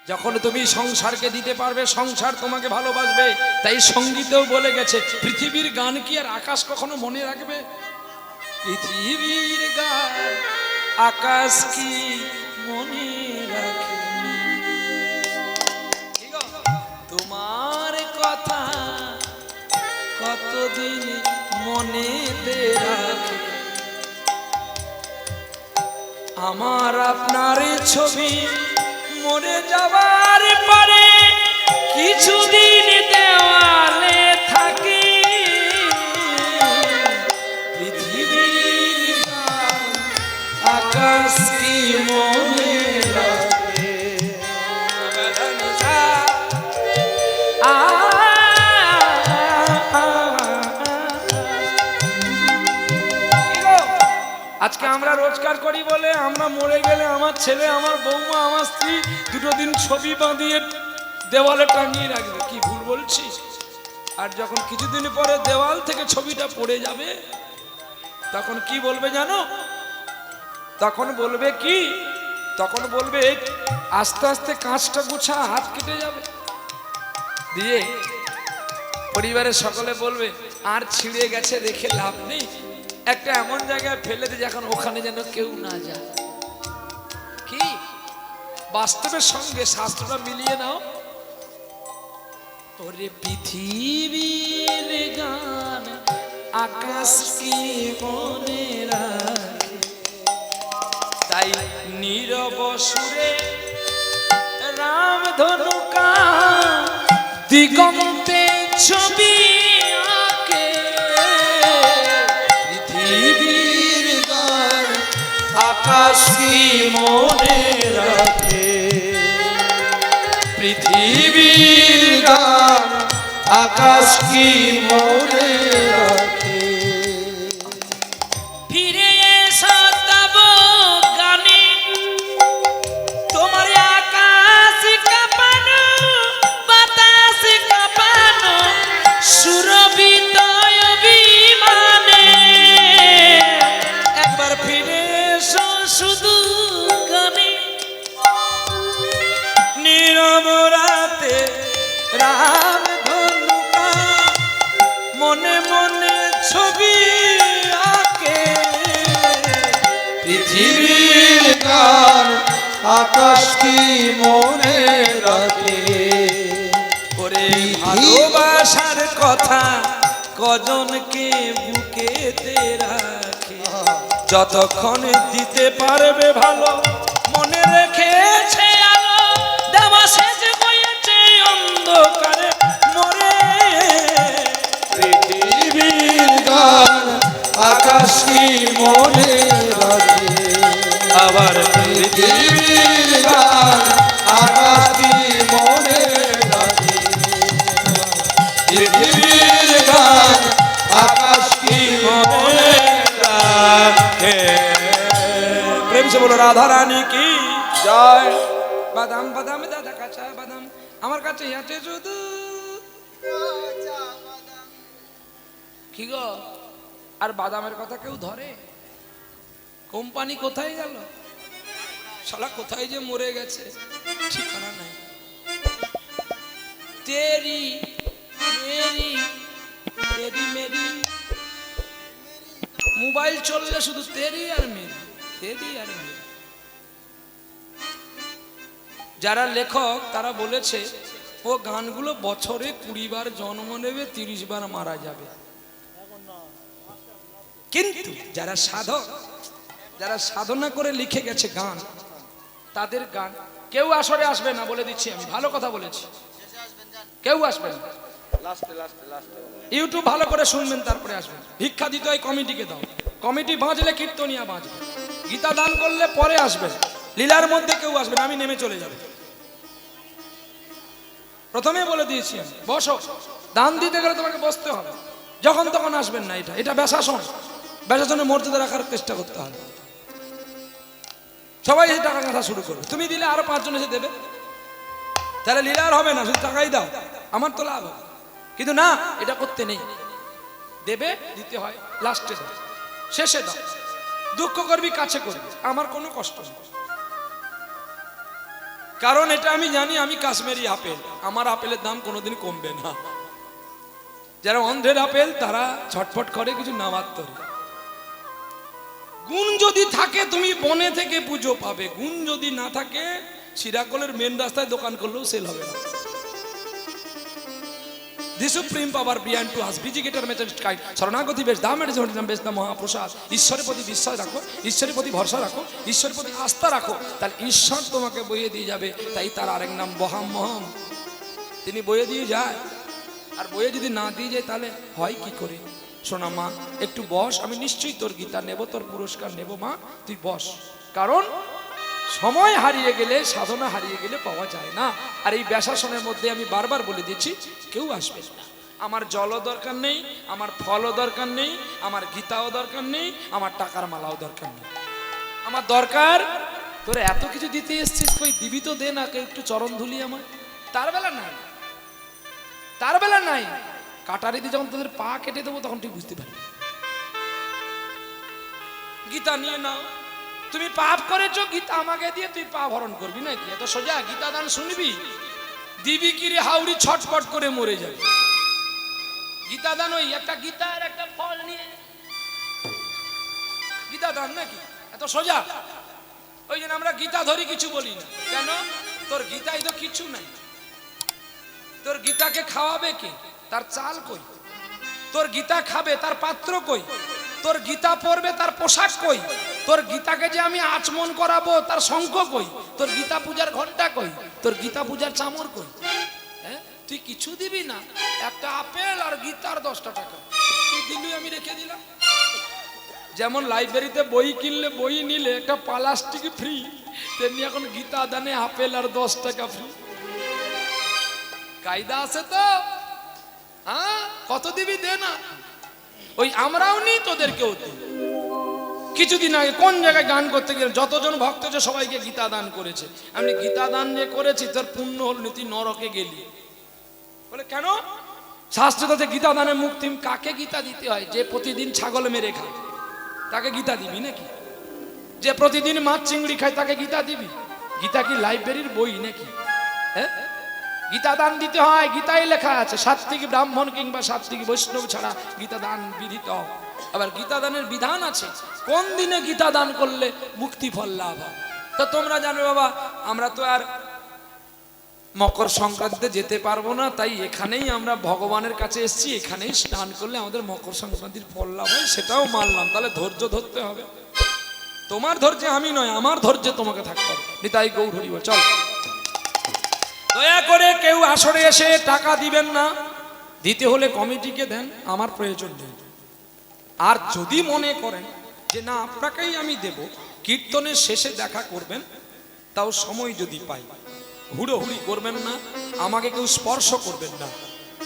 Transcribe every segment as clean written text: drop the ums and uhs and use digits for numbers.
যখন তুমি সংসারকে দিতে পারবে, সংসার তোমাকে ভালোবাসবে। তাই সঙ্গীতেও বলে গেছে, পৃথিবীর গান কি আর আকাশ কখনো মনে রাখবে? পৃথিবীর গান আকাশ কি মনে রাখে? তোমার কথা কতদিন মনেতে রাখে? আমার আপনার ছবি মরে যাবার পরে কিছুদিন দেওয়ালে থাকে। পৃথিবীর আকাশ কি মনে রাখে? আজকে আমরা রোজগার করি বলে আমরা মরে গেলে আমার ছেলে, আমার বৌমা, আমার স্ত্রী দুটো দিন ছবি বাঁধিয়ে দেওয়ালে টাঙিয়ে রাখবে। কি ভুল বলছি? আর যখন কিছুদিন পরে দেওয়াল থেকে ছবিটা পড়ে যাবে, তখন কি বলবে জানো? তখন বলবে কি? তখন বলবে আস্তে আস্তে কাঁচটা গুছা হাত কেটে যাবে। দিয়ে পরিবারের সকলে বলবে আর ছিঁড়ে গেছে রেখে লাভ নেই, একটা এমন জায়গায় ফেলে দিয়ে এখন ওখানে যেন কেউ না যায়। কি বাস্তবের সঙ্গে শাস্ত্রটা মিলিয়ে নাও। ওরে পৃথিবীর গান আকাশ কি মনে রাখে? তাই নীরব সুরে রাম ধনুকা দিগন্তে ছবি আঁকে। পৃথিবীর গান আকাশ কি মনে রাখে? পৃথিবীর গান আকাশ কি মনে রাখে? ফিরে এসো তব গানে তোমার আকাশ কাঁপানো, বাতাস কাঁপানো, সুরভিত অভিমানে। একবার ফিরে এসো শুধু গানে, নীরব রাতে রাম ধনুকা মনে মনে ছবি আঁকে। পৃথিবীর গান আকাশ কি মনে রাখে? ওরে ভালোবাসার কথা কজনকে বুকেতে রাখে? যতক্ষণ দিতে পারবে ভালো মনে রেখেছে আলো, দেওয়া শেষ হয়েছে অন্ধকারে মরে। পৃথিবীর গান আকাশ কি মনে রাখে? আবার পৃথিবীর গান আকাশ কি মনে রাখে? পৃথিবীর গান আকাশ কি মনে রাখে। প্রেম সে বলো রাধা রানী কি জয়। বাদাম বাদাম দাদা কাঁচা বাদাম আমার কাছে আছে শুধু। কি গো, আর বাদামের কথা কেউ ধরে? কোম্পানি কোথায় গেল? শালা কোথায় যে মরে গেছে ঠিকানা নাই। তেরি মেরি তেরি মেরি, মোবাইল চললে শুধু তেরি আর মেরি, তেরি আর মেরি। যারা লেখক তারা বলেছে ও গানগুলো বছরে 20 বার জন্ম নেবে, 30 বার মারা যাবে। কিন্তু যারা সাধক, যারা সাধনা করে লিখে গেছে গান, তাদের গান কেউ আসরে আসবে না বলে দিচ্ছি আমি, ভালো কথা বলেছি। কেউ আসবে না, ইউটিউব ভালো করে শুনবেন তারপরে আসবেন। ভিক্ষা দিতে হয় কমিটিকে দাও, কমিটি বাঁচলে কীর্তনিয়া বাঁচবে। গীতা দান করলে পরে আসবেন, লীলার মধ্যে কেউ আসবে না, আমি নেমে চলে যাব। প্রথমে বলে দিয়েছি আমি, বসো, দান দিতে গেলে তোমাকে বসতে হবে, যখন তখন আসবেন না। এটা বেশাসন, বেশাসনের মর্যাদা রাখার চেষ্টা করতে হবে। সবাই এসে টাকা কাটা শুরু করবে, তুমি দিলে আরো 5 জন এসে দেবে, তাহলে লীলা আর হবে না, শুধু টাকাই দাও, আমার তো লাভ হবে। কিন্তু না, এটা করতে নেই, দেবে, দিতে হয় লাস্টে দাও, শেষে দাও। দুঃখ করবি কাছে করবি, আমার কোনো কষ্ট নেই। কারণ এটা আমি জানি আমি কাশ্মীরি আপেল, আমার আপেলের দাম কোনোদিন কমবে না। যারা অন্ধ্রের আপেল তারা ছটফট করে কিছু নামার তরে। গুণ যদি থাকে তুমি বনে থেকে পুজো পাবে, গুণ যদি না থাকে সিরাকলের মেন রাস্তায় দোকান করলেও সেল হবে না। The supreme power behind to us, vigigator message kind, শরণাগতি বেশ দাম এর জন্য বেশ দাম মহাপ্রসাদ। ঈশ্বরের প্রতি বিশ্বাস রাখো, ঈশ্বরের প্রতি ভরসা রাখো, ঈশ্বরের প্রতি আস্থা রাখো, তাহলে ঈশ্বর তোমাকে বইয়ে দিয়ে যাবে। তাই তার আরেক নাম বহাম্মহম, তিনি বইয়ে দিয়ে যায়। আর বইয়ে যদি না দিয়ে যায় তাহলে হয় কি করে? শোনা মা একটু বস, আমি নিশ্চয়ই তোর গীতা নেব, তোর পুরস্কার নেব মা, তুই বস। কারণ সময় হারিয়ে গেলে, সাধনা হারিয়ে গেলে পাওয়া যায় না। আর এই ব্যাসাসনের মধ্যে আমি বারবার বলে দিচ্ছি কেউ আসবে না। আমার জলও দরকার নেই, আমার ফলও দরকার নেই, আমার গীতাও দরকার নেই, আমার টাকার মালাও দরকার নেই। আমার দরকার তোরা এত কিছু দিতে এসছিস, কই দিবি তো দে না, একটু চরণ ধুলি আমার। তার বেলা নাই, তার বেলা নাই। কাটারি দিয়ে যখন তোদের পা কেটে দেবো তখন তুই বুঝতে পারবি। গীতা নিয়ে নাও, তুমি পাপ করেছো, গীতা আমাকে দিয়ে তুই পা ভরণ করবি নাকি? এত সোজা? গীতা দান শুনবি, দিবি কি রে হাউড়ি ছটফট করে মরে যাবে। গীতা দান ওই একটা গীতা আর একটা ফল নিয়ে গীতা দান নাকি? এত সোজা? ওই জন্য আমরা গীতা ধরি, কিছু বলি না। কেন? তোর গীতায় তো কিছু নাই। তোর গীতাকে খাওয়াবে কে? তার চাল কই? তোর গীতা খাবে তার পাত্র কই? তোর গীতা পড়বে তার পোশাক কই? তোর গীতাকে যে আমি আচমন করাবো তার শঙ্খ কই? তোর গীতা পূজার ঘন্টা কই? তোর গীতা পূজার চামর কই? হ্যাঁ, তুই কিছু দিবি না, একটা আপেল আর গীতার 10টা টাকা তুই দিলি, আমি রেখে দিলাম। যেমন লাইব্রেরিতে বই কিনলে, বই নিলে একটা প্লাস্টিক ফ্রি, তেমনি এখন গীতা দানে আপেল আর 10 টাকা ফ্রি। কায়দা আছে তো? হ্যাঁ, কত দিবি দে না। ওই আমরাও নি, তোদেরকেও দিই। কিছুদিন আগে কোন জায়গায় গান করতে গেলে যতজন ভক্ত যে সবাইকে গীতা দান করেছে। আমি গীতা দান যে করেছি তোর পুণ্য হল, তুই নরকে গেলি। বলে কেন? শাস্ত্রে গীতা দানে মুক্তি। কাকে গীতা দিতে হয়? যে প্রতিদিন ছাগল মেরে খায় তাকে গীতা দিবি নাকি? যে প্রতিদিন মাছ চিংড়ি খায় তাকে গীতা দিবি? গীতা কি লাইব্রেরির বই নাকি? হ্যাঁ, গীতা দান দিতে হয়, গীতায় লেখা আছে সাত্বিক ব্রাহ্মণ কিংবা সাত্বিক বৈষ্ণব ছাড়া গীতা দান বিধিত। আবার গীতা দানের বিধান আছে, কোন দিনে গীতা দান করলে মুক্তি ফল লাভ হয়। তো তোমরা জানো বাবা, আমরা তো আর মকর সংক্রান্তিতে যেতে পারবো না, তাই এখানেই আমরা ভগবানের কাছে এসেছি, এখানেই স্নান করলে আমাদের মকর সংক্রান্তির ফল লাভ হয়, সেটাও মানলাম। তাহলে ধৈর্য ধরতে হবে। তোমার ধৈর্যে আমি নয়, আমার ধৈর্যে তোমাকে থাকতে হবে। নিতাই গৌর হরি বল। চল, দয়া করে কেউ আসরে এসে টাকা দিবেন না, দিতে হলে কমিটিকে দেন, আমার প্রয়োজন নেই। আর যদি মনে করেন যে না আপনাকেই আমি দেব, কীর্তনের শেষে দেখা করবেন, তাও সময় যদি পাই। হুড়োহুড়ি করবেন না, আমাকে কেউ স্পর্শ করবেন না,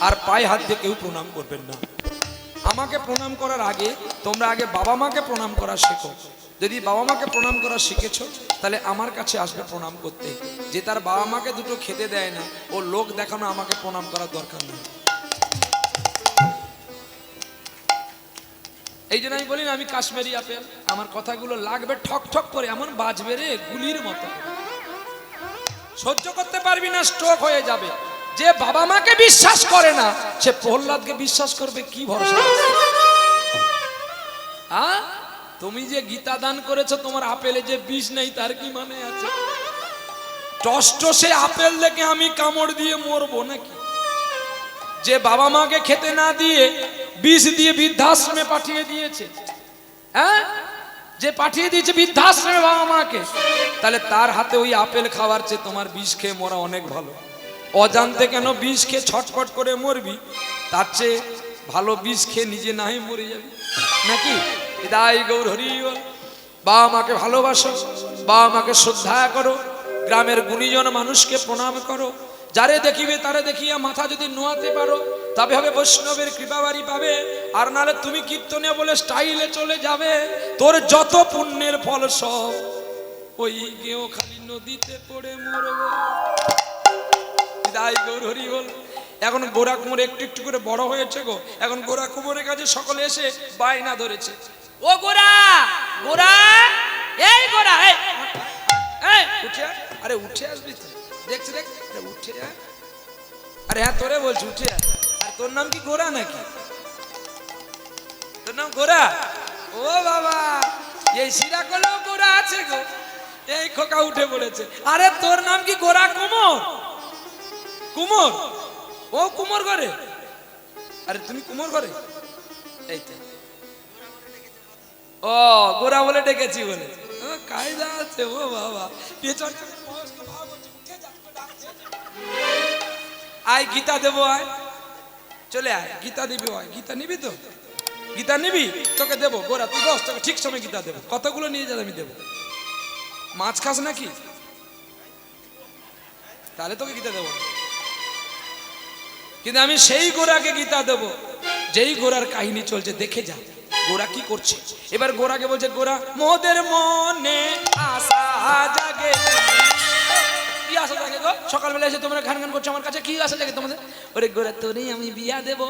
আর পায়ে হাত দিয়ে কেউ প্রণাম করবেন না। আমাকে প্রণাম করার আগে তোমরা আগে বাবা মাকে প্রণাম করা শেখো। যদি বাবা মাকে প্রণাম করা শিখেছো তাহলে আমার কাছে আসবে প্রণাম করতে। যে তার বাবা মাকে দুটো খেতে দেয় না, ও লোক দেখানো আমাকে প্রণাম করার দরকার নেই। এই জন্য আমি বলি না আমি কাশ্মীরি আপেল, আমার কথাগুলো লাগবে ঠক ঠক করে, এমন বাজবে রে গুলির মতো, সহ্য করতে পারবি না, স্ট্রোক হয়ে যাবে। যে বাবা মাকে বিশ্বাস করে না সে প্রহ্লাদকে বিশ্বাস করবে কি ভরসা? হ্যাঁ, তুমি যে গীতা দান করেছো, তোমার আপেলে যে বিষ নেই তার কি মানে আছে? টসটসে আপেল দেখে আমি কামড় দিয়ে মরবো নাকি? যে বাবা মাকে খেতে না দিয়ে বিষ দিয়ে বৃদ্ধাশ্রমে পাঠিয়ে দিয়েছে, হ্যাঁ, যে পাঠিয়ে দিয়েছে বৃদ্ধাশ্রমে বাবা মাকে, তাহলে তার হাতে ওই আপেল খাওয়ার চেয়ে তোমার বিষ খেয়ে মরা অনেক ভালো। অজান্তে কেন বিষ খেয়ে ছটফট করে মরবি, তার চেয়ে ভালো বিষ খেয়ে নিজে না হয়ে মরে যাবি নাকি? হৃদয় গৌর হরি বল। বাবা মাকে ভালোবাসো, বাবা মাকে শ্রদ্ধা করো, গ্রামের গুণীজন মানুষকে প্রণাম করো। যারে দেখিবে তারে দেখিয়া মাথা যদি নোয়াতে পারো তবে হবে বৈষ্ণবের কৃপাবাড়ি পাবে। আর নালে তুমি কীর্তনে বলে স্টাইলে চলে যাবে, তোর যত পুণ্যের ফল সব ওই গেও খালি নদীতে পড়ে মরবে। হৃদয় গৌর হরি বল। এখন গোরা কুমোর একটু একটু করে বড় হয়েছে গো, এখন গোরা কুমোরের কাছে সকলে এসে বায়না ধরেছে, ও গোরা গোরা, এই গোরা, এই উঠে, আরে উঠে আসবি তো। দেখছি দেখ, আরে উঠে যা। আরে হ্যাঁ তোরে বলছি উঠে যা। আর তোর নাম কি গোরা নাকি? তোর নাম গোরা? ও বাবা, এই শিরা কলেও গোরা আছে গো। এই খোকা উঠে পড়েছে। আরে তোর নাম কি গোরা কুমোর? কুমোর? ও কুমোর ঘরে? আরে তুমি কুমোর ঘরে? এই তো। ও গোরা বলে ডেকেছি বলে কায়দা আছে। ও বাবা, পেছন আয় গীতা দেবো, আয় চলে আয়, গীতা দিবি। আয় গীতা নিবি তো? গীতা নিবি? তোকে দেবো গোরা, তুই বস, তোকে ঠিক সময় গীতা দেবো। কতগুলো নিয়ে যাবে আমি দেবো। মাছ খাস নাকি? তাহলে তোকে গীতা দেবো না। কিন্তু আমি সেই গোরাকে গীতা দেবো যেই গোরার কাহিনী চলছে, দেখে যা গোরা কি করছে। এবার গোরাকে বলছে, গোরা মোদের মনে আশা জাগে। কি আশা জাগে গো? সকালবেলা এসে তোমরা গান গান করছো আমার কাছে, কি আশা জাগে তোমাদের? ওরে গোরা তোরেই আমি বিয়া দেবো,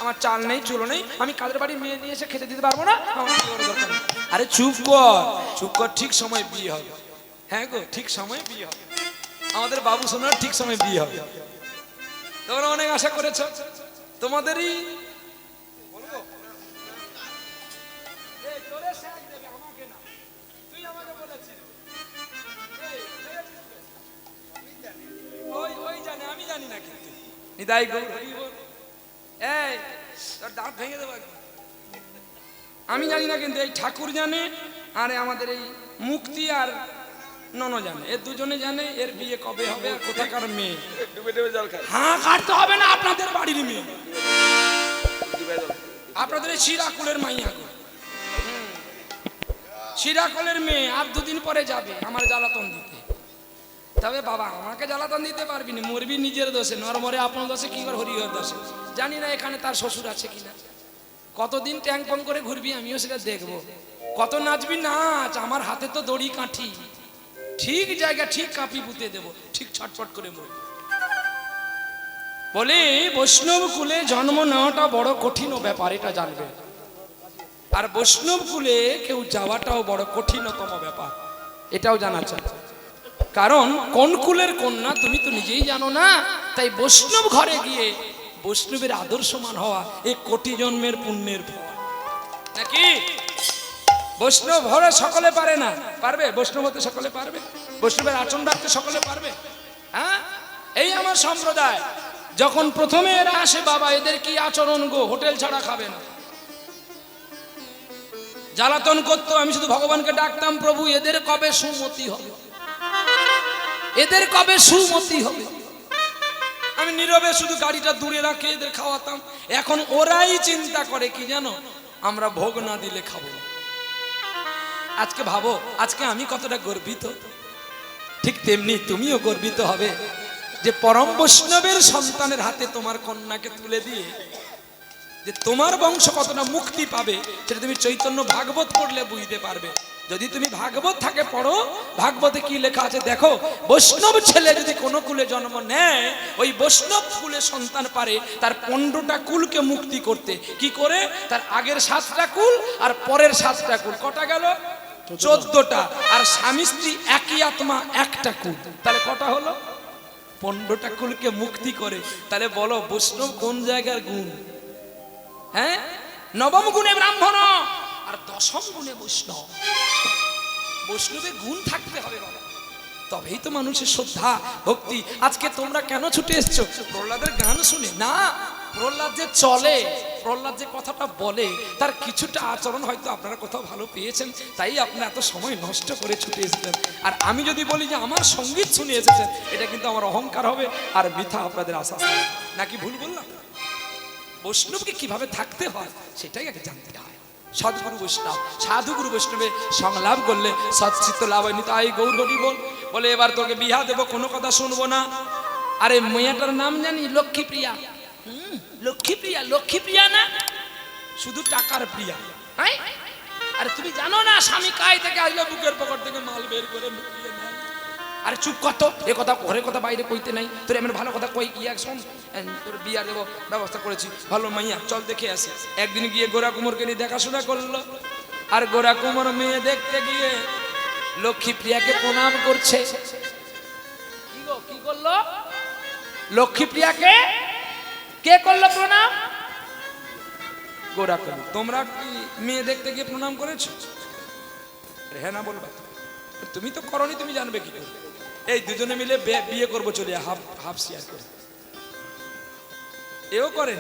আমার চাল নেই চুলো নেই, আমি কাদের বাড়ি মেয়ে নিয়ে এসে খেতে দিতে পারবো না, আমার বিয়ে করার দরকার নেই। আরে চুপ কর, চুপ কর, ঠিক সময় বিয়ে হবে। হ্যাঁ গো, ঠিক সময় বিয়ে হবে। আমাদের বাবু সোনার ঠিক সময় বিয়ে হবে। তোমরা অনেক আশা করেছ, তোমাদেরই আমি জানি না, কিন্তু নিতাই গৌর হরি বল। এই তোর দাঁত ভেঙে দেবো একদম। আমি জানি না, কিন্তু এই ঠাকুর জানে, আর আমাদের এই মুক্তি আর নন জানে, এর দুজনে জানে এর বিয়ে কবে হবে আর কোথাকার মেয়ে। হ্যাঁ কাটতে হবে না, আপনাদের বাড়ির মেয়ে, আপনাদের এই শিরাকুলের মাইয়া, শিরাকুলের মেয়ে। আর দুদিন পরে যাবে আমার জ্বালাতন দিতে। তবে বাবা আমাকে জ্বালাতন দিতে পারবি না, মরবি নিজের দোষে, নরমরে আপন দোষে, কি করে হরিহর দোষে। জানি না এখানে তার শ্বশুর আছে কিনা। কতদিন ট্যাং পং করে ঘুরবি আমিও সেটা দেখবো। কত নাচবি নাচ, আমার হাতে তো দড়ি কাঠি, ঠিক জায়গা ঠিক কাঁপি পুঁতে দেবো, ঠিক ছটফট করে মরবি। বলে বৈষ্ণব কুলে জন্ম নেওয়াটা বড় কঠিন ব্যাপার, এটা জানবে। আর বৈষ্ণব কুলে কেউ যাওয়াটাও বড় কঠিনতম ব্যাপার, এটাও জানা চাই। কারণ কোন কুলের কন্যা তুমি তো নিজেই জানো না। তাই বৈষ্ণব ঘরে গিয়ে বৈষ্ণবের আদর্শমান হওয়া এই কোটি জন্মের পুণ্যের ফল নাকি। বৈষ্ণব হলে সকলে পারে না, পারবে? বৈষ্ণব হতে সকলে পারবে? বৈষ্ণবের আচরণ রাখতে সকলে পারবে? হ্যাঁ, এই আমার সম্প্রদায় যখন প্রথমে এরা আসে, বাবা এদের কি আচরণ গো, হোটেল ছাড়া খাবে না, জ্বালাতন করতো। আমি শুধু ভগবানকে ডাকতাম, প্রভু এদের কবে সুমতি হবে, এদের কবে সুমতি হবে। আমি নীরবে শুধু গাড়িটা দূরে রাখে এদের খাওয়াতাম। এখন ওরাই চিন্তা করে কি জানো, আমরা ভোগ না দিলে খাবো না। আজকে ভাবো, আজকে আমি কতটা গর্বিত, ঠিক তেমনি তুমিও গর্বিত হবে যে পরম বৈষ্ণবের সন্তানের হাতে তোমার কন্যাকে তুলে দিয়ে যে তোমার বংশ কতটা মুক্তি পাবে, সেটা তুমি চৈতন্য ভাগবত পড়লে বুঝতে পারবে। যদি তুমি ভাগবত থাকে পড়ো, ভাগবতে কি লেখা আছে দেখো। বৈষ্ণব ছেলে যদি কোনো কুলে জন্ম নেয়, ওই বৈষ্ণব কুলে সন্তান পারে তার 15টা কুলকে মুক্তি করতে। কি করে? তার আগের 7টা কুল আর পরের 7টা কুল, কটা গেল? 14টা। আর স্বামী স্ত্রী একই আত্মা একটা কুল, তাহলে কটা হলো? 15টা কুলকে মুক্তি করে। তাহলে বলো বৈষ্ণব কোন জায়গার গুণ? হ্যাঁ, নবম গুণে ব্রাহ্মণ আর 10ম গুণে বৈষ্ণব। বৈষ্ণবের গুণ থাকতে হবে বাবা, তবেই তো মানুষের শ্রদ্ধা ভক্তি। আজকে তোমরা কেন ছুটে এসছো? প্রহ্লাদের গান শুনে না? প্রহ্লাদ যে চলে, প্রহ্লাদ যে কথাটা বলে, তার কিছুটা আচরণ হয়তো আপনারা কোথাও ভালো পেয়েছেন, তাই আপনারা এত সময় নষ্ট করে ছুটে এসেছেন। আর আমি যদি বলি যে আমার সঙ্গীত শুনে এসেছেন, এটা কিন্তু আমার অহংকার হবে আর মিথ্যা আপনাদের আশা নাকি। ভুল বললাম? বৈষ্ণবকে কিভাবে থাকতে হয় সেটাই আগে জানতে হয়। সদ্গুরু বৈষ্ণব, সাধুগুরু বৈষ্ণবের সংলাপ করলে সচ্চিত্ত লাভ হয়। নিতাই গৌর হরি বল। বলে এবার তোকে বিহা দেবো, কোনো কথা শুনবো না। আরে মেয়েটার নাম জানি লক্ষ্মীপ্রিয়া। লক্ষ্মীপ্রিয়া, লক্ষ্মীপ্রিয়া না, শুধু টাকার প্রিয়া। আরে তুমি জানো না স্বামী কাই থেকে আসলে বুকের পকেট থেকে মাল বের করে লুকিয়ে নেয়। আরে চুপ কর তো, এ কথা ঘরের কথা বাইরে কইতে নাই। তোর এমন ভালো কথা কই কি, এক শোন, তোর বিয়া দেবো ব্যবস্থা করেছি, ভালো মাইয়া, চল দেখে আসি। একদিন গিয়ে গোরা কুমোরকে নিয়ে দেখাশোনা করলো। আর গোরা কুমোর মেয়ে দেখতে গিয়ে লক্ষ্মীপ্রিয়াকে প্রণাম করছে। করলো? লক্ষ্মীপ্রিয়াকে কে করলো প্রণাম? গোরা করলো। তোমরা কি মেয়ে দেখতে গিয়ে প্রণাম করেছো? হ্যাঁ না বলবা? তুমি তো করনি, তুমি জানবে কি করে? এই দুজনে মিলে বিয়ে করবো, চলে হাফ হাফ শেয়ার করে। এও করেন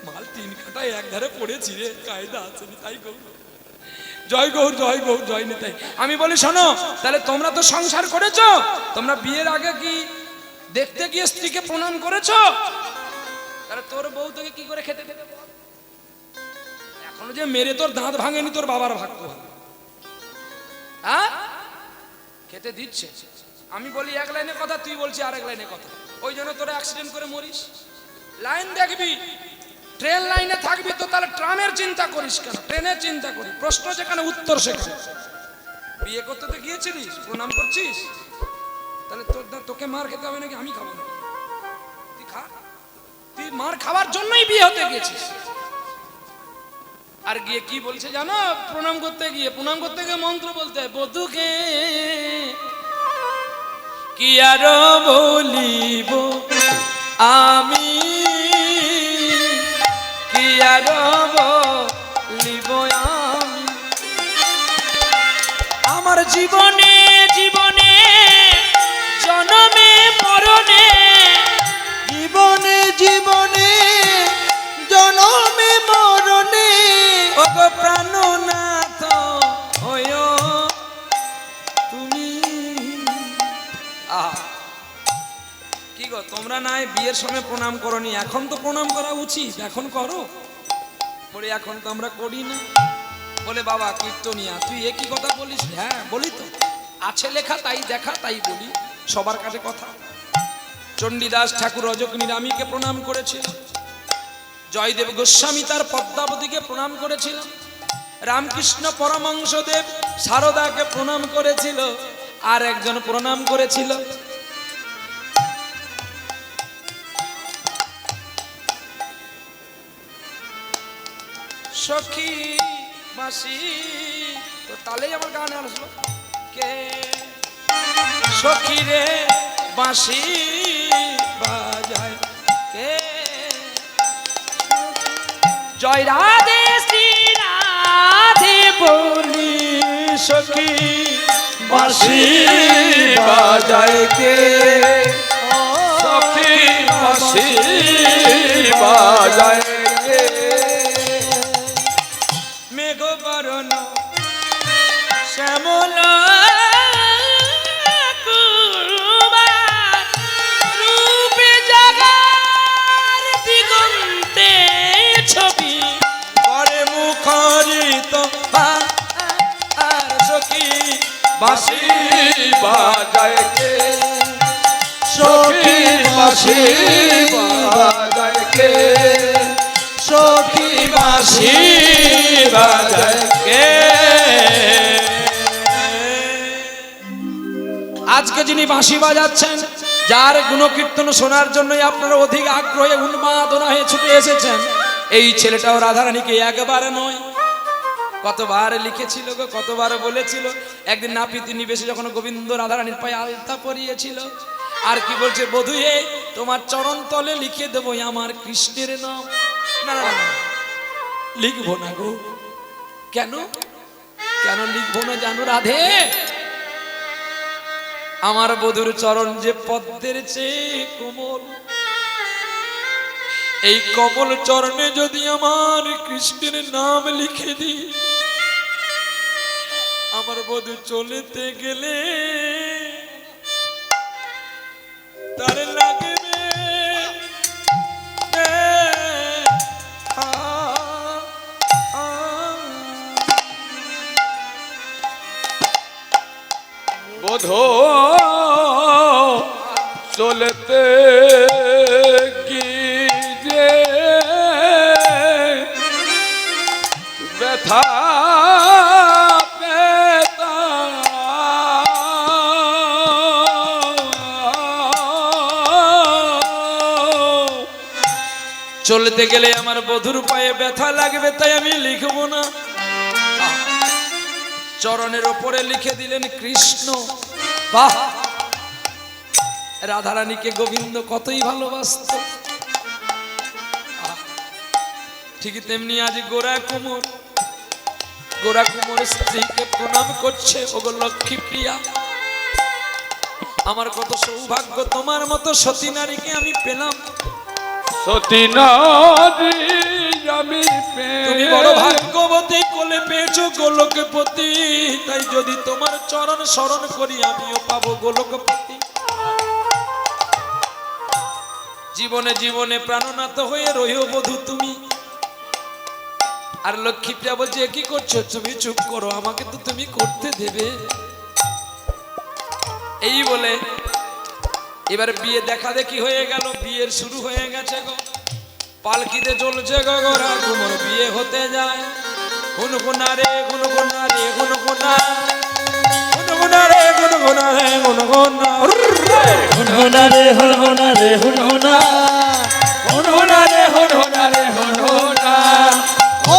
মাল তিন কাটায় এক ধারে পড়েছি রে, কায়দা আছে তাই করবো। জয় গৌর জয় গৌর জয় নিতাই। আমি বলি শোনো, তাহলে তোমরা তো সংসার করেছো, তোমরা বিয়ের আগে কি দেখতে গিয়ে স্ত্রীকে প্রণাম করেছো? তাহলে তোর বউ তোকে কি করে খেতে দেবে? এখনো যে মেরে তোর দাঁত ভাঙেনি, তোর বাবার ভাগ্য ভালো। হ্যাঁ, খেতে দিচ্ছে। আমি বলি এক লাইনে কথা, তুই বলছি আরেক লাইনে কথা। ওই জন্য তোরা অ্যাক্সিডেন্ট করে মরিস। লাইন দেখবি, ট্রেন লাইনে থাকবি তো তাহলে ট্রামের চিন্তা করিস কেন? ট্রেনের চিন্তা করি। প্রশ্ন যেখানে উত্তর সেখানে। বিয়ে করতে তো গিয়েছিলিস, প্রণাম করছিস, তাহলে তোকে মার খেতে হবে নাকি? আমি খাবো না? তুই খা, তুই মার খাওয়ার জন্যই বিয়ে হতে গেছিস। আর গিয়ে কি বলছে জানো? প্রণাম করতে গিয়ে মন্ত্র বলতে হয়। বধূকে কি আর বলিব আমি, কি আর বলিব আমি, আমার জীবনে জীবনে জনমে মরণে, জীবনে জীবনে জনমে মরণে ওগো প্রাণনাথ হয় তুমি। কি গো, তোমরা নাই বিয়ের সময় প্রণাম করনি, এখন তো প্রণাম করা উচিত, এখন করো। বলে এখন তো আমরা করি না। বলে বাবা কীর্তনিয়া তুই একই কথা বলিস? হ্যাঁ বলি তো, আছে লেখা তাই দেখা তাই বলি, সবার কাছে কথা। চণ্ডীদাস ঠাকুর রজকিনী রামীকে প্রণাম করেছিল, জয়দেব গোস্বামী তার পদ্মাবতীকে প্রণাম করেছিল, রামকৃষ্ণ পরমহংসদেব শারদাকে প্রণাম করেছিল, আর একজন প্রণাম করেছিল সখী মাসি। তো তাহলেই আমার গানে আসলো কে সখী রে বাঁশি বাজায় কে। জয় রাধে শ্রী রাধে বলি সখী বাঁশি বাজায় কে, সখী বাঁশি বাজায় কে। মেঘ বরণ শ্যামল রূপে জাগার দিগন্তে ছবি করে মুখরিত আর সখী বাঁশি বাজায় কে, সখী বাঁশি বাজায় কে, সখী বাঁশি বাজায় কে। আজকে যিনি বাঁশি বাজাচ্ছেন, যার গুণকীর্তন শোনার জন্যই আপনারা অধিক আগ্রহে উন্মাদনা হয়ে ছুটে এসেছেন, এই ছেলেটাও রাধারানীকে একবার নয় কতবার লিখেছিল গো, কতবার বলেছিল। একদিন নাপিতি নিবেশে যখন গোবিন্দ রাধারানীর পায়ে আলতা পরিয়েছিল, আর কি বলছে, বধূ হে তোমার চরণ তলে লিখে দেবো আমার কৃষ্ণের নাম। না না না, লিখবো না গো। কেন কেন লিখবো না জানো রাধে? আমার বধূর চরণ যে পদ্মের চেয়ে কোমল, এই কমল চরণে যদি আমার কৃষ্ণের নাম লিখে দিই, আমার বধূ চলেতে গেলে তার লাগবে বধূ চলতে কি যে ব্যথা পেতা, চলতে গেলে আমার বধুর পায়ে ব্যথা লাগবে, তাই আমি লিখবো না। চরণের ওপরে লিখে দিলেন কৃষ্ণ। বাহ, রাধারানীকে গোবিন্দ কতই ভালোবাসত। ঠিকই তেমনি আজ গোরা কুমোর স্ত্রীকে প্রণাম করছে। ওগো লক্ষ্মী প্রিয়া, আমার কত সৌভাগ্য, তোমার মতো সতী নারীকে আমি পেলাম। সতী নারী আমি তুমি বড় ভাগ্যবতী, কোলে পেয়েছো গোলকপতি। তাই যদি তোমার চরণ শরণ করি আমিও পাবো গোলকপতি। জীবনে জীবনে প্রাণনাথ হয়ে রইও বধূ তুমি। আর লক্ষ্মীপ্রিয়া বলছে কি করছো? তুমি চুপ করো, আমাকে তো তুমি করতে দেবে। এই বলে এবার বিয়ে দেখা দেখি হয়ে গেল, বিয়ের শুরু হয়ে গেছে গো। পালকিতে চলছে গো গোরা কুমোর বিয়ে হতে যায়। গুনগুনা রে গুনগুনা রে গুনগুনা, গুনগুনা রে গুনগুনা রে গুনগুনা, হুনহুনা রে হুনহুনা রে হুনহুনা, হুনহুনা রে হুনহুনা রে হুনহুনা। ও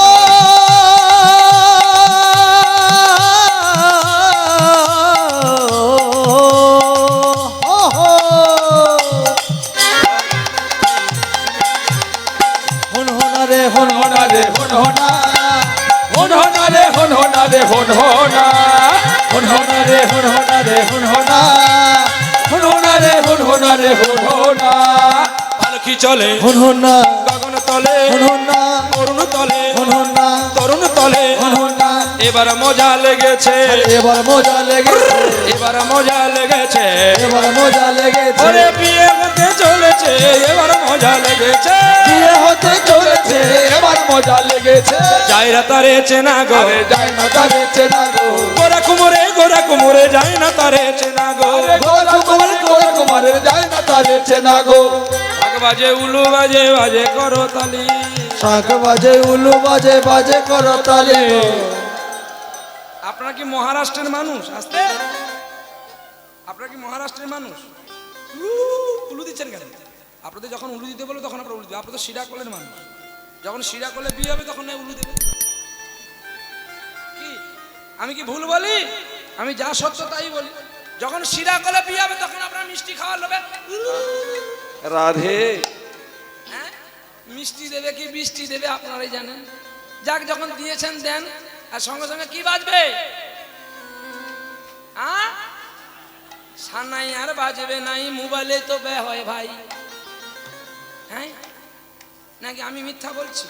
হুনহুনা রে হুনহুনা রে হুনহুনা, হুনহুনা রে হুনহুনা রে হুনহুনা, হুনহুনা রে হুনহুনা রে হুনহুনা, হুনহুনা রে হুনহুনা রে হুনহুনা। পালকি চলে হুনহুনা গগন তলে, হুনহুনা অরুণ তলে, হুনহুনা তরুণ তলে। হুনহুনা, এবার মজা লেগেছে, এবার মজা লেগেছে, এবার মজা লেগেছে। এবার মজা লেগেছে, ওরে বিয়ে হতে চলেছে, এবার মজা লেগেছে। বিয়ে হতে চলেছে, এবার মজা লেগেছে। যাইরা তারে চেনা গো, আরে যাই না তারে চেনা গো, গোরা কুমোরে যায় না তারে চেনা গো। গোরা কুমারের যাই না তারে চেনা গো। শাক বাজে উলু বাজে বাজে করো তালি। শাঁখ বাজে উলু বাজে বাজে করো তালি। আপনারা কি মহারাষ্ট্রের মানুষ? আসতে আপনারা কি মহারাষ্ট্রের মানুষ? উলু দিচ্ছেন কেন? আপনাদের যখন উলু দিতে বলো তখন আপনারা উলু দেবে। আপনারা তো শিরা কলের মানুষ, যখন শিরা কলে বিয়ে হবে তখন উলু দেবে। কি আমি কি ভুল বলি? আমি যা সত্য তাই বলি। যখন শিরা কলে বিয়ে হবে তখন আপনারা মিষ্টি খাওয়া নেবে। রাধে হ্যাঁ, মিষ্টি দেবে কি বৃষ্টি দেবে আপনারাই জানেন। যাক, যখন দিয়েছেন দেন। আর সঙ্গে সঙ্গে কি বাজবে? সানাই আর বাজবে নাই, মোবাইলে তো বে হয় ভাই। হ্যাঁ নাকি আমি মিথ্যা বলছি?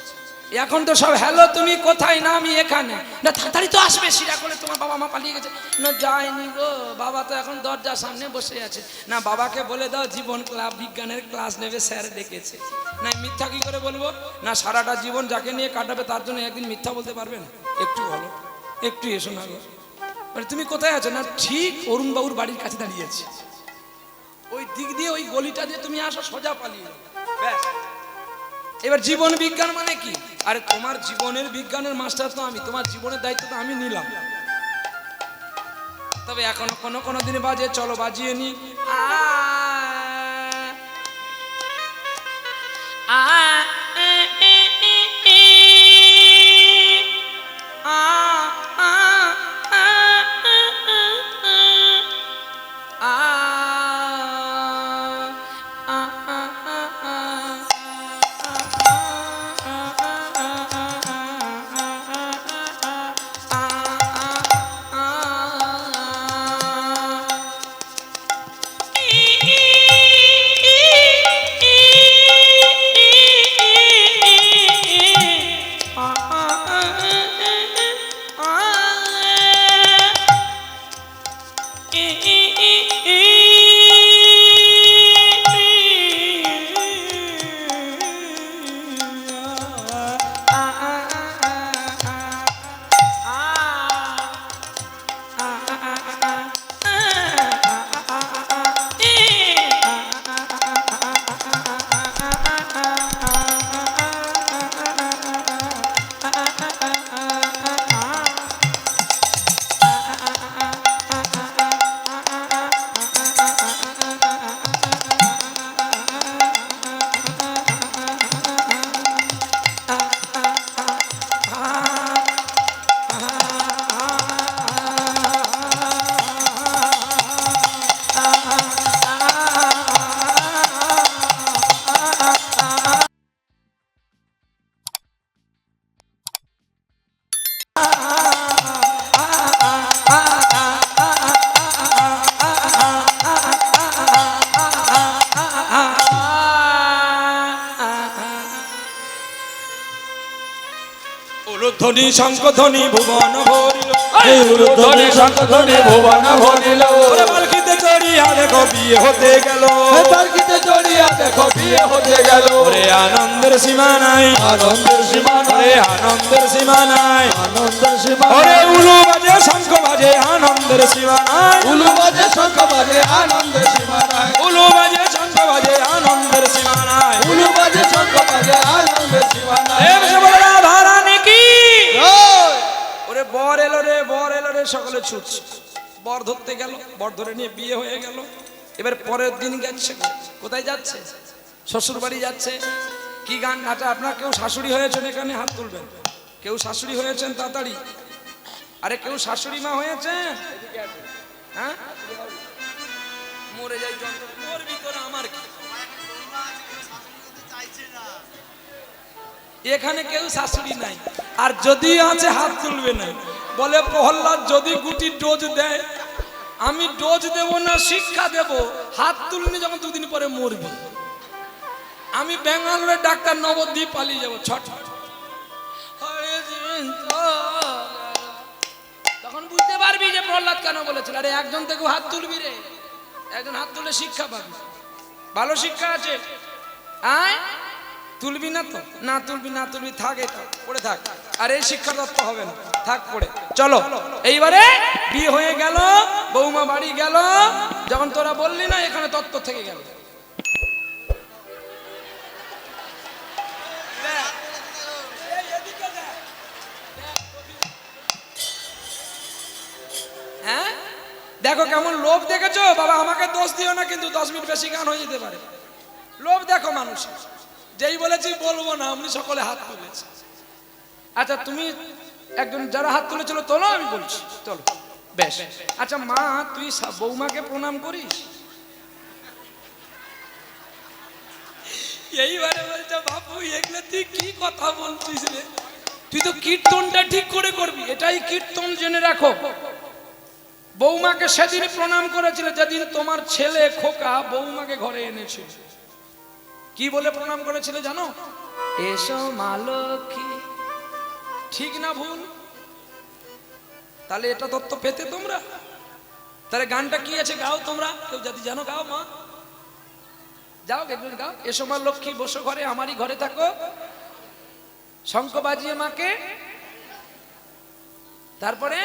এখন তো সব হ্যালো তুমি কোথায়, না আমি এখানে। না তাড়াতাড়ি তো আসবে, শিরা করে তোমার বাবা মা পালিয়ে গেছে। না যায়নি গো, বাবা তো এখন দরজার সামনে বসে আছে। না বাবাকে বলে দাও জীবন ক্লাব বিজ্ঞানের ক্লাস নেবে, স্যার ডেকেছে। না মিথ্যা কি করে বলবো? না সারাটা জীবন যাকে নিয়ে কাটাবে তার জন্য একদিন মিথ্যা বলতে পারবে না? একটু বলো, একটু এসো না গো। মানে তুমি কোথায় আছো? না ঠিক অরুণ বাবুর বাড়ির কাছে দাঁড়িয়ে আছি। ওই দিক দিয়ে ওই গলিটা দিয়ে তুমি আসো, সোজা পালিয়ে ব্যাস। এবার জীবন বিজ্ঞান মানে কি? আরে তোমার জীবনের বিজ্ঞানের মাস্টার তো আমি, তোমার জীবনের দায়িত্ব তো আমি নিলাম। তবে এখন কোনো দিনে বাজে, চলো বাজিয়ে নি। ধ্বনি শঙ্খ ধ্বনি ভুবন ভরিল এই উলুধ্বনি শঙ্খধ্বনি ভুবন ভরিল ওরে পালকিতে চড়িয়া দেখো বিয়ে হতে গেল পালকিতে চড়িয়া দেখো বিয়ে হতে গেল ওরে আনন্দের সীমা নাই আনন্দের সীমা ওরে নাই আনন্দের সীমা নাই আনন্দের সীমা ওরে নাই উলু বাজে শঙ্খ বাজে আনন্দের সীমা নাই উলু বাজে শঙ্খ বাজে আনন্দের সীমা নাই উলু বাজে শঙ্খ বাজে আনন্দের সীমা নাই উলু বাজে শঙ্খ বাজে আনন্দের সীমা নাই এ বসে বলে রাধা কি জয়! ওরে বর এলো রে সকলে ছুটছে বর ধরতে গেল বর ধরে নিয়ে বিয়ে হয়ে গেল এবার পরের দিন যাচ্ছে কোথায় যাচ্ছে শ্বশুর বাড়ি যাচ্ছে কি গান নাচা আপনার কেউ শাশুড়ি হয়েছেন এখানে হাত তুলবেন কেউ শাশুড়ি হয়েছেন তাড়াতাড়ি আরে কেউ শাশুড়ি মা হয়েছেন হ্যাঁ মরে যাই যন্ত্র তোর ভিতরে আমার কি এখানে কেউ শাশুড়ি নাই আর যদি আছে হাত তুলবে না বলে প্রহ্লাদ যদি গুটি ডোজ দেয় আমি ডোজ দেব না শিক্ষা দেব হাত তুলনি যখন দুদিন পরে মরবি আমি ব্যাঙ্গালোরের ডাক্তার নবদ্বীপ পালিয়ে যাবো ছট তখন বুঝতে পারবি যে প্রহ্লাদ কেন বলেছিল আরে একজন থেকে হাত তুলবি রে একজন হাত তুলে শিক্ষা পাবি ভালো শিক্ষা আছে আয় তুলবি না তো না তুলবি থাক এটা পড়ে থাক আর এই শিক্ষা তত্ত্ব হবে না থাক পড়ে চলো এইবারে বিয়ে হয়ে গেল বৌমা বাড়ি গেল যখন তোরা বললি না এখানে তত্ত্ব থেকে গেল হ্যাঁ দেখো কেমন লোভ দেখেছো বাবা আমাকে দোষ দিও না কিন্তু 10 মিনিট বেশি গান হয়ে যেতে পারে লোভ দেখো মানুষ যেই বলেছি বলবো না আপনি সকলে হাত তুলেছে আচ্ছা তুমি একজন যারা হাত তুলেছিল তোলো আমি বলছি চলো বেশ আচ্ছা মা তুই বৌমাকে প্রণাম করিস এইবারে বলছে বাপু এগুলো তুই কি কথা বলছিস রে তুই তো কীর্তনটা ঠিক করে করবি এটাই কীর্তন জেনে রাখো বৌমাকে সেদিন প্রণাম করেছিল যেদিন তোমার ছেলে খোকা বৌমাকে ঘরে এনেছিল কি বলে প্রণাম করেছিল জানো এসো মা লক্ষ্মী ঠিক না ভুল তাহলে এটা তত্ত্ব পেতে তোমরা তাহলে গানটা কি আছে গাও তোমরা কেউ যদি জানো গাও মা যাও একজন গাও এসো মা লক্ষ্মী বসো ঘরে আমারই ঘরে থাকো শঙ্খ বাজিয়ে মাকে তারপরে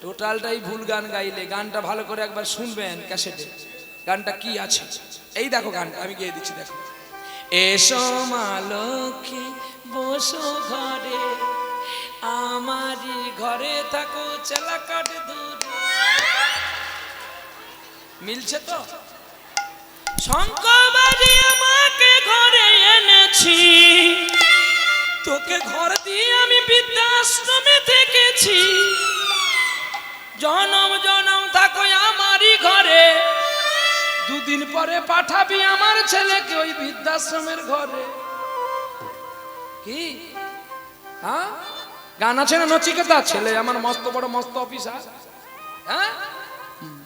টোটালটাই ভুল গান গাইলে গানটা ভালো করে একবার শুনবেন ক্যাসেটে গানটা কি আছে এই দেখো গানটা আমি গিয়ে দিচ্ছি দেখো এসো মা লক্ষ্মী বসো ঘরে আমারই ঘরে থাকো চেলা কাট দূরে মিলছে তো শঙ্খ বাজিয়ে আমাকে ঘরে এনেছি তোকে ঘর দিয়ে আমি বৃদ্ধাশ্রমে থেকেছি জনম জনম থাকো আমারই ঘরে দুদিন পরে পাঠাবি আমার ছেলেকে ওই বৃদ্ধাশ্রমের ঘরে কি হ্যাঁ গান আছে না নচিকেতা ছেলে আমার মস্ত বড় মস্ত অফিসার হ্যাঁ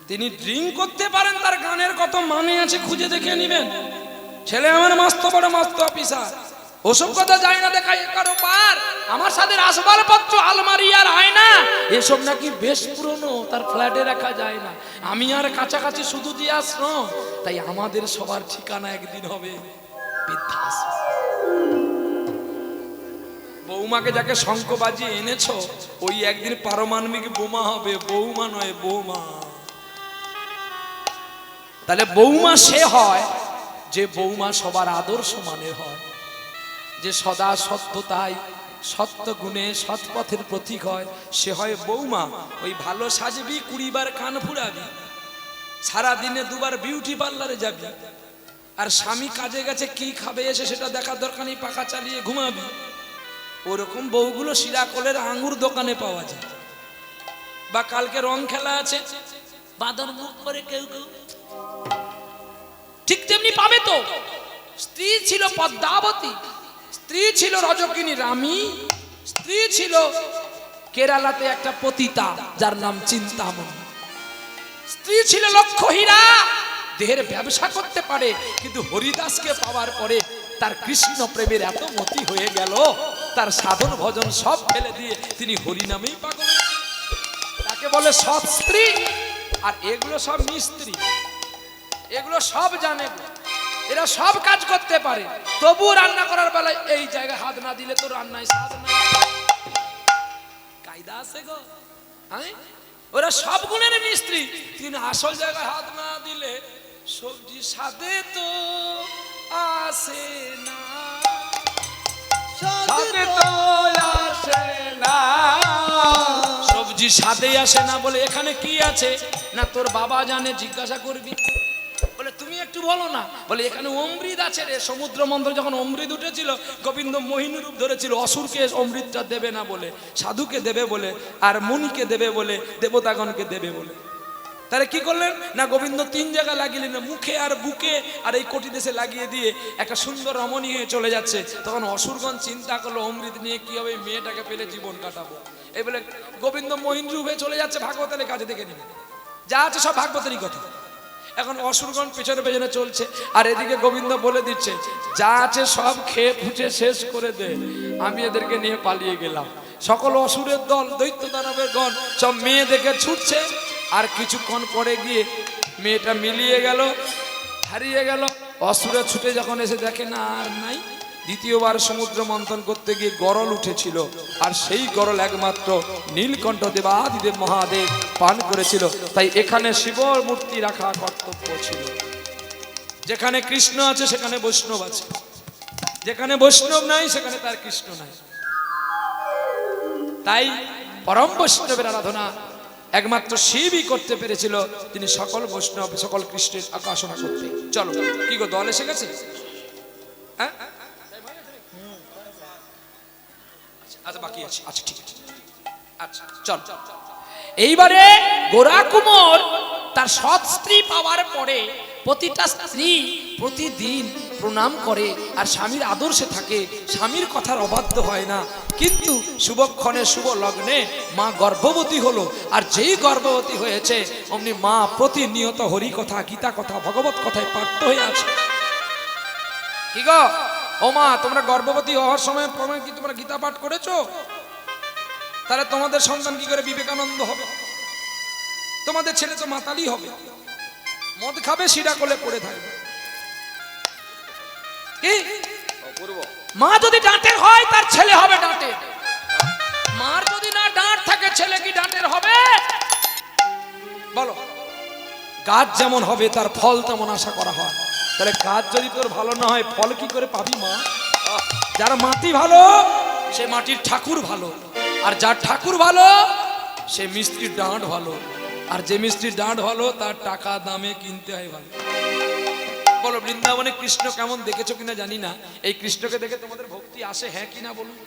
তিনি ড্রিঙ্ক করতে পারেন তার গানের কত মানে আছে খুঁজে দেখে নিবেন ছেলে আমার মস্ত বড় মস্ত অফিসার ওসব কথা যায় না দেখাই কারো পার আমার সাথে আসবাবপত্র আলমারি আর আয়না এসব নাকি বেশ পুরনো তার ফ্ল্যাটে রাখা যায় না আমি আর কাছাকাছি শুধু দিয়ে আশ্রম তাই আমাদের সবার ঠিকানা একদিন হবে বৃদ্ধাশ্রম বৌমাকে যাকে শঙ্খ বাজিয়ে এনেছো ওই একদিন পারমাণবিক বোমা হবে বৌমা নয় বৌমা তাহলে বৌমা সে হয় যে বৌমা সবার আদর্শ মানের হয় যে সদা সত্যতাই সত্য গুণে সৎ পথের প্রতীক হয় সে হয় বৌমা ওই ভালো সাজবি 20 বার কান ফুরাবি সারা দিনে 2 বার বিউটি পার্লারে যাবি আর স্বামী কাজে গেছে কি খাবে এসে সেটা দেখার দরকার নেই পাখা চালিয়ে ঘুমাবি ওরকম বউগুলো সিরাকলের আঙ্গুর দোকানে পাওয়া যায় বা কালকে রং খেলা আছে বাঁদর মুখ করে কেউ কেউ ঠিক তেমনি পাবে তো স্ত্রী ছিল পদ্মাবতী স্ত্রী ছিল রজকিনী রানী স্ত্রী ছিল কেরালাতে একটা পতিতা যার নাম চিন্তামণি স্ত্রী ছিল লক্ষ্য হীরা দেহের ব্যবসা করতে পারে, কিন্তু হরিদাসকে পাওয়ার পরে তার কৃষ্ণ প্রেমের এত মতি হয়ে গেল, তার সাধন ভজন সব ফেলে দিয়ে তিনি হরি নামেই পাগল। তাকে বলে সৎ স্ত্রী। আর এগুলো সব মিস্ত্রি, এগুলো সব জানে, এরা সব কাজ করতে পারে, তবু রান্না করার বেলায় এই জায়গায় হাত না দিলে তো রান্নায় স্বাদ নাই। কায়দা আছে গো, হ্যাঁ? ওরা সব গুণের মিস্ত্রি, কিন্তু আসল জায়গায় হাত না দিলে সবজি স্বাদে তো আসে না। সাথে তো আসে না। সবজি স্বাদে আসে না বলে এখানে কি আছে না তোর বাবা জানে, জিজ্ঞাসা করবি। বলে তুমি একটু বলো না। বলে এখানে অমৃত আছে রে। সমুদ্র মন্থন যখন অমৃত উঠেছিল, গোবিন্দ মোহিনী রূপ ধরেছিল অসুরকে অমৃতটা দেবে না বলে, সাধুকে দেবে বলে, আর মুনিকে দেবে বলে, দেবতাগণকে দেবে বলে। তাহলে কি করলেন না, গোবিন্দ 3 জায়গা লাগিলেন, মুখে আর বুকে আর এই কোটি দেশে লাগিয়ে দিয়ে একটা সুন্দর রমণী হয়ে চলে যাচ্ছে। তখন অসুরগণ চিন্তা করলো অমৃত নিয়ে কি হবে, মেয়েটাকে পেলে জীবন কাটাবো। এই বলে গোবিন্দ মোহিনী রূপে চলে যাচ্ছে, ভাগবতের কাছে দেখে নিবে, যা আছে সব ভাগবতেরই কথা। এখন অসুরগণ পেছনে পেছনে চলছে, আর এদিকে গোবিন্দ বলে দিচ্ছে যা আছে সব খেয়ে ফুটে শেষ করে দে, আমি এদেরকে নিয়ে পালিয়ে গেলাম। সকল অসুরের দল, দৈত্য দানবের গণ সব মেয়ে দেখে ছুটছে। আর কিছুক্ষণ পরে গিয়ে মেয়েটা মিলিয়ে গেল, হারিয়ে গেল। অসুরে ছুটে যখন এসে দেখে না আর নাই, দ্বিতীয়বার সমুদ্র মন্থন করতে গিয়ে গরল উঠেছিল, আর সেই গরল একমাত্র নীলকণ্ঠ দেবাদিদেব মহাদেব পান করেছিল। তাই এখানে শিব মূর্তি রাখা কর্তব্য ছিল। যেখানে কৃষ্ণ আছে সেখানে বৈষ্ণব আছে, যেখানে বৈষ্ণব নাই সেখানে তার কৃষ্ণ নাই। তাই পরম বৈষ্ণবের আরাধনা একমাত্র শিবই করতে পেরেছিল, তিনি সকল বৈষ্ণব সকল কৃষ্ণের উপাসনা করতে। চলো কি গো, দল এসে গেছে? হ্যাঁ, আচ্ছা বাকি আছে, আচ্ছা ঠিক আছে, আচ্ছা চল। এইবারে গোরা কুমোর তার সৎ স্ত্রী পাওয়ার পরে প্রতিটা স্ত্রী প্রতিদিন প্রণাম করে আর স্বামীর আদর্শে থাকে, স্বামীর কথার অবাধ্য হয় না। কিন্তু শুভক্ষণে শুভ লগ্নে মা গর্ভবতী হলো, আর যেই গর্ভবতী হয়েছে অমনি মা প্রতিনিয়ত হরি কথা, গীতা কথা, ভগবত কথায় পাঠ্য হয়ে আছে। কি গো ও মা, তোমরা গর্ভবতী হওয়ার সময় কি তোমরা গীতা পাঠ করেছো? তাহলে তোমাদের সন্তান কি করে বিবেকানন্দ হবে? তোমাদের ছেলে তো মাতালি হবে, মদ খাবে, সিরা কোলে পড়ে থাকবে। কি মা যদি ডাঁটের হয় তার ছেলে হবে ডাঁটের, মার যদি না ডাঁট থাকে ছেলে কি ডাঁটের হবে? বলো, গাছ যেমন হবে তার ফল তেমন আশা করা হয়। তাহলে গাছ যদি তোর ভালো না হয় ফল কি করে পাবি মা? যার মাটি ভালো সে মাটির ঠাকুর ভালো, আর যার ঠাকুর ভালো সে মিস্ত্রির ডাঁট ভালো, আর যে মিস্ত্রির ডাঁট ভালো তার টাকা দামে কিনতে হয় ভালো। বলো বৃন্দাবনে কৃষ্ণ কেমন দেখেছো কিনা জানি না, এই কৃষ্ণকে দেখে তোমাদের ভক্তি আসে হ্যাঁ কিনা বলুন?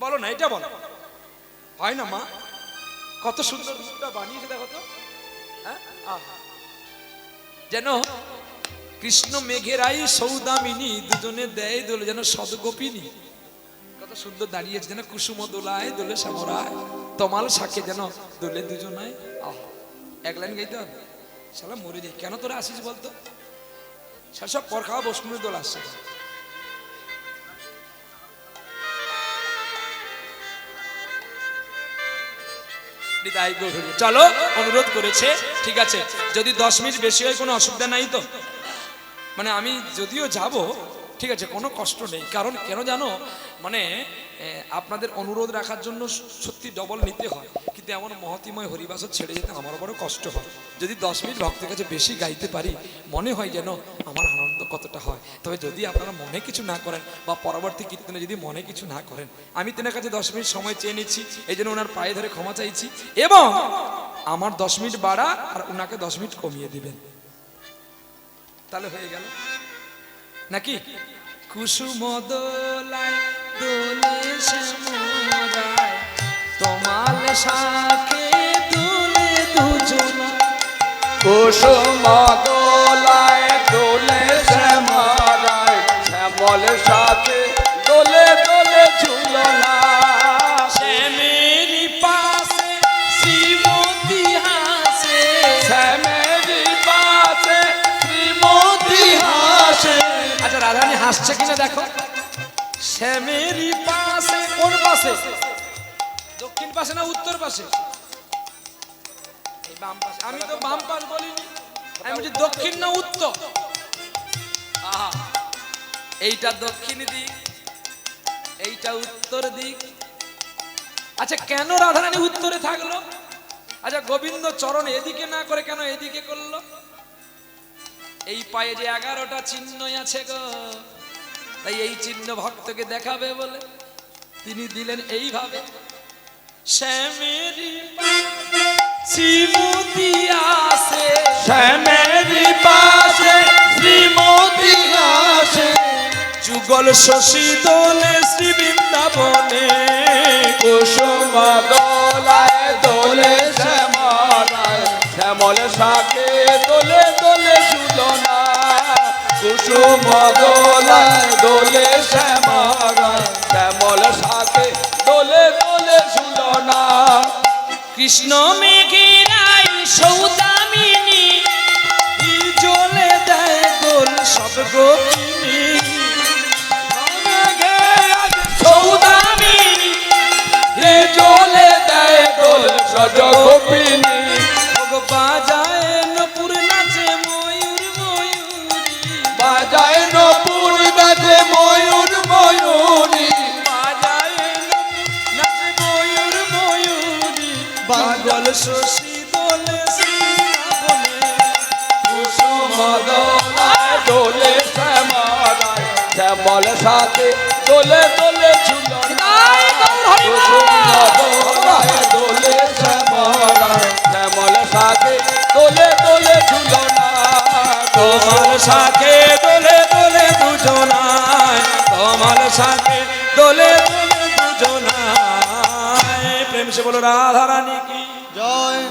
বলো না, এটা বলো, হয় না মা? কত সুন্দর মুখটা বানিয়েছে দেখো তো, হ্যাঁ? যেন কৃষ্ণ মেঘেরাই সৌদামিনী, দুজনে দেয় দোলে যেন সদগোপিনী। কত সুন্দর দাঁড়িয়েছে, যেন কুসুম দোলায় দোলে শ্যামরায়, তমাল শাকে যেন দোলে দুজনায়। এক লাইন গাইতে হবে, শালা মরে যাই। কেন তোরা আসিস বলতো? সব পর খাওয়া বৈষ্ণবের দোল আসছে। চলো, অনুরোধ করেছে, ঠিক আছে। যদি 10 মিনিট বেশি হয় কোনো অসুবিধা নাই তো? মানে আমি যদিও যাব, ঠিক আছে, কোনো কষ্ট নেই। কারণ কেন জানো, মানে আপনাদের অনুরোধ রাখার জন্য সত্যি ডবল নিতে হয়, কিন্তু এমন মহতিময় হরিবাসর ছেড়ে যেতে আমার বড় কষ্ট হয়। যদি 10 মিনিট ভক্তের কাছে বেশি গাইতে পারি, মনে হয় যেন আমার আনন্দ কতটা হয়। তবে যদি আপনারা মনে কিছু না করেন বা পরবর্তী কীর্তনে যদি মনে কিছু না করেন, আমি তেনার কাছে 10 মিনিট সময় চেয়ে নিচ্ছি, এই জন্য ওনার পায়ে ধরে ক্ষমা চাইছি, এবং আমার 10 মিনিট বাড়া আর ওনাকে 10 মিনিট কমিয়ে দিবেন, তাহলে হয়ে গেল নাকি? কুসুম দোলায় দোলে শ্যামরায়, তমাল শাকে দোলে দুজনা। কুসুম দোলায় দোলে শ্যামরায়, শ্যামল সাথে দোলে দোলে ঝুলনা। শ্যামেরি পাশে শ্রীমতী হাসে, শ্যামেরি পাশে আসছে কিনা দেখো। শ্যামেরই পাশে, কোন পাশে? দক্ষিণ পাশে না উত্তর পাশে? এই বাম পাশে। আমি তো বাম পাশ বলিনি, আমি বলছি দক্ষিণ না উত্তর। আহা, এইটা দক্ষিণ দিক, এইটা উত্তর দিক। আচ্ছা কেন রাধারানী উত্তরে থাকলো? আচ্ছা গোবিন্দ চরণ এদিকে না করে কেন এদিকে করলো? এই পায়ে যে 11টা চিহ্ন আছে গো, তাই এই চিহ্ন ভক্তকে দেখাবে বলে তিনি দিলেন এইভাবে। শ্যামেরই শ্রীমতী আসে, শ্যামেরই পাশে শ্রীমতী আসে, যুগল শশী দোলে শ্রী বৃন্দাবনে, কুসুম দোলায় দোলে শ্যামলায়, শ্যামল শাকে দোলে দোলে ঝুলনা, কুসুম দোলায় দোলে শ্যামলায়, শ্যামল শাকে দোলে দোলে ঝুলনা। কৃষ্ণ মেঘেরাই সৌদামিনী, জলে দেয় দোল সব গোপিনী, সৌদামিনী হে জলে দেয় দোল সজ গোপিনী, বাজায় নপুর নাচে ময়ূর ময়ূরী, বাজায় নপুর বাজে ময়ূর ময়ূরী, বাজায় নাচে ময়ূর ময়ূরী, বাগল শশী দোলে শ্রীবনে, কুসুম দোলায় দোলে শ্যামলায়, শ্যামল সাথে দোলে দোলে ঝুলনা, কুসুম দোলায় দোলে শ্যামলায়, শ্যামল সাথে দোলে দোলে ঝুলনা। তোমার সাথে দোলে দোলে দুজনায়, তোমার সাথে দোলে দোলে দুজনায়। প্রেম সে বলো রাধা রানী কি জয়।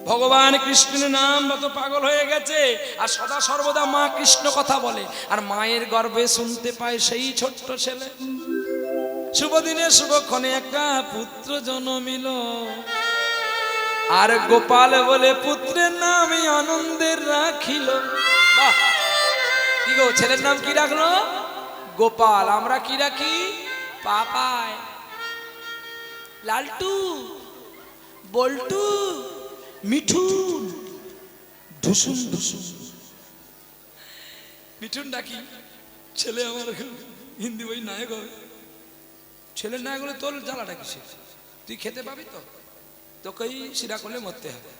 ভগবান কৃষ্ণের নাম মতো পাগল হয়ে গেছে, আর সদা সর্বদা মা কৃষ্ণ কথা বলে, আর মায়ের গর্ভে শুনতে পায় সেই ছোট্ট ছেলে। শুভ দিনে শুভক্ষণে একটা পুত্র জন্মিল, আর গোপাল বলে পুত্রের নাম আনন্দের রাখিল। বাহ, কি গো, ছেলের নাম কি রাখলো? গোপাল। আমরা কি রাখি? পাপায়, লালটু, বল্টু, মিঠুন, ঢুসুন ঢুসুন। মিঠুন ডাকি, ছেলে আমার হিন্দি বই নায়ক হবে। ছেলের নায়ক হলে তোর জ্বালাটা কিসে? তুই খেতে পাবি তো? তোকেই শিরা করলে মরতে হবে।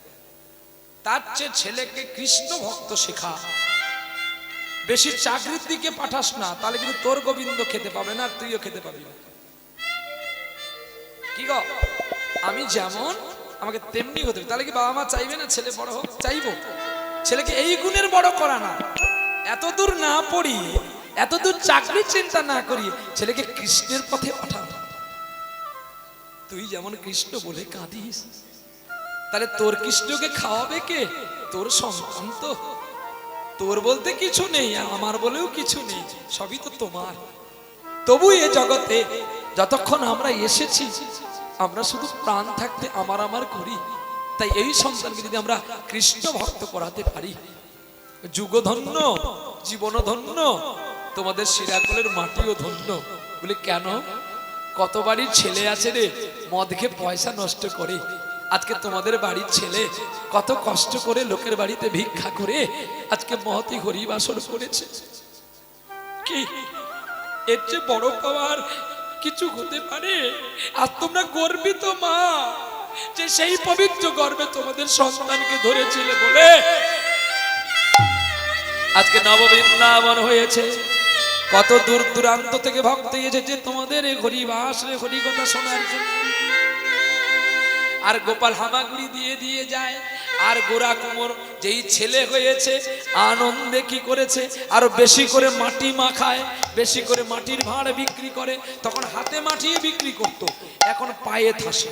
তার চেয়ে ছেলেকে কৃষ্ণ ভক্ত শেখা, বেশি চাকরির দিকে পাঠাস না, তাহলে কিন্তু তোর গোবিন্দ খেতে পাবে না, আর তুইও খেতে পাবি না। কি গো, আমি যেমন আমাকে তেমনি হতে হবে। তাহলে কি বাবা মা চাইবে না ছেলে বড় হোক? চাইবো। ছেলেকে এই গুণের বড় করা না, এত দূর না পড়িয়ে, এত দূর চাকরির চিন্তা না করিয়ে ছেলেকে কৃষ্ণের পথে পাঠানো। তুই যেমন কৃষ্ণ বলে কাঁদিস, তাহলে তোর কৃষ্ণকে খাওয়াবে কে? তোর সন্তান তো। তোর বলতে কিছু নেই, আর আমার বলেও কিছু নেই, সবই তো তোমার। তবু এ জগতে যতক্ষণ আমরা এসেছি, আমরা শুধু প্রাণ থাকতে আমার আমার করি। তাই এই সন্তানকে যদি আমরা কৃষ্ণ ভক্ত করাতে পারি, যুগধন্য, জীবন ধন্য, তোমাদের শিরাকলের মাটিও ধন্য। বলে কেন? কত বাড়ির ছেলে আছে রে মদ খেয়ে পয়সা নষ্ট করে, আজকে তোমাদের বাড়ির ছেলে কত কষ্ট করে লোকের বাড়িতে ভিক্ষা করে আজকে মহতি হরিবাসর করেছে। কি এর চেয়ে বড় পাওয়ার কিছু হতে পারে? আর তোমরা গর্বিত মা যে সেই পবিত্র গর্ভে তোমাদের সন্তানকে ধরেছিলে বলে আজকে নববৃন্দাবন হয়েছে। কত দূর দূরান্ত থেকে ভক্ত এসেছে তোমাদের এই হরিবাস হরি কথা শোনার জন্য। আর গোপাল হামাগুড়ি দিয়ে দিয়ে যায়, আর গোরা কুমোর যেই ছেলে হয়েছে আনন্দে কি করেছে, আরো বেশি করে মাটি মাখায়, বেশি করে মাটির ভাঁড় বিক্রি করে। তখন হাতে মাটিয়ে বিক্রি করত, এখন পায়ে থাসে।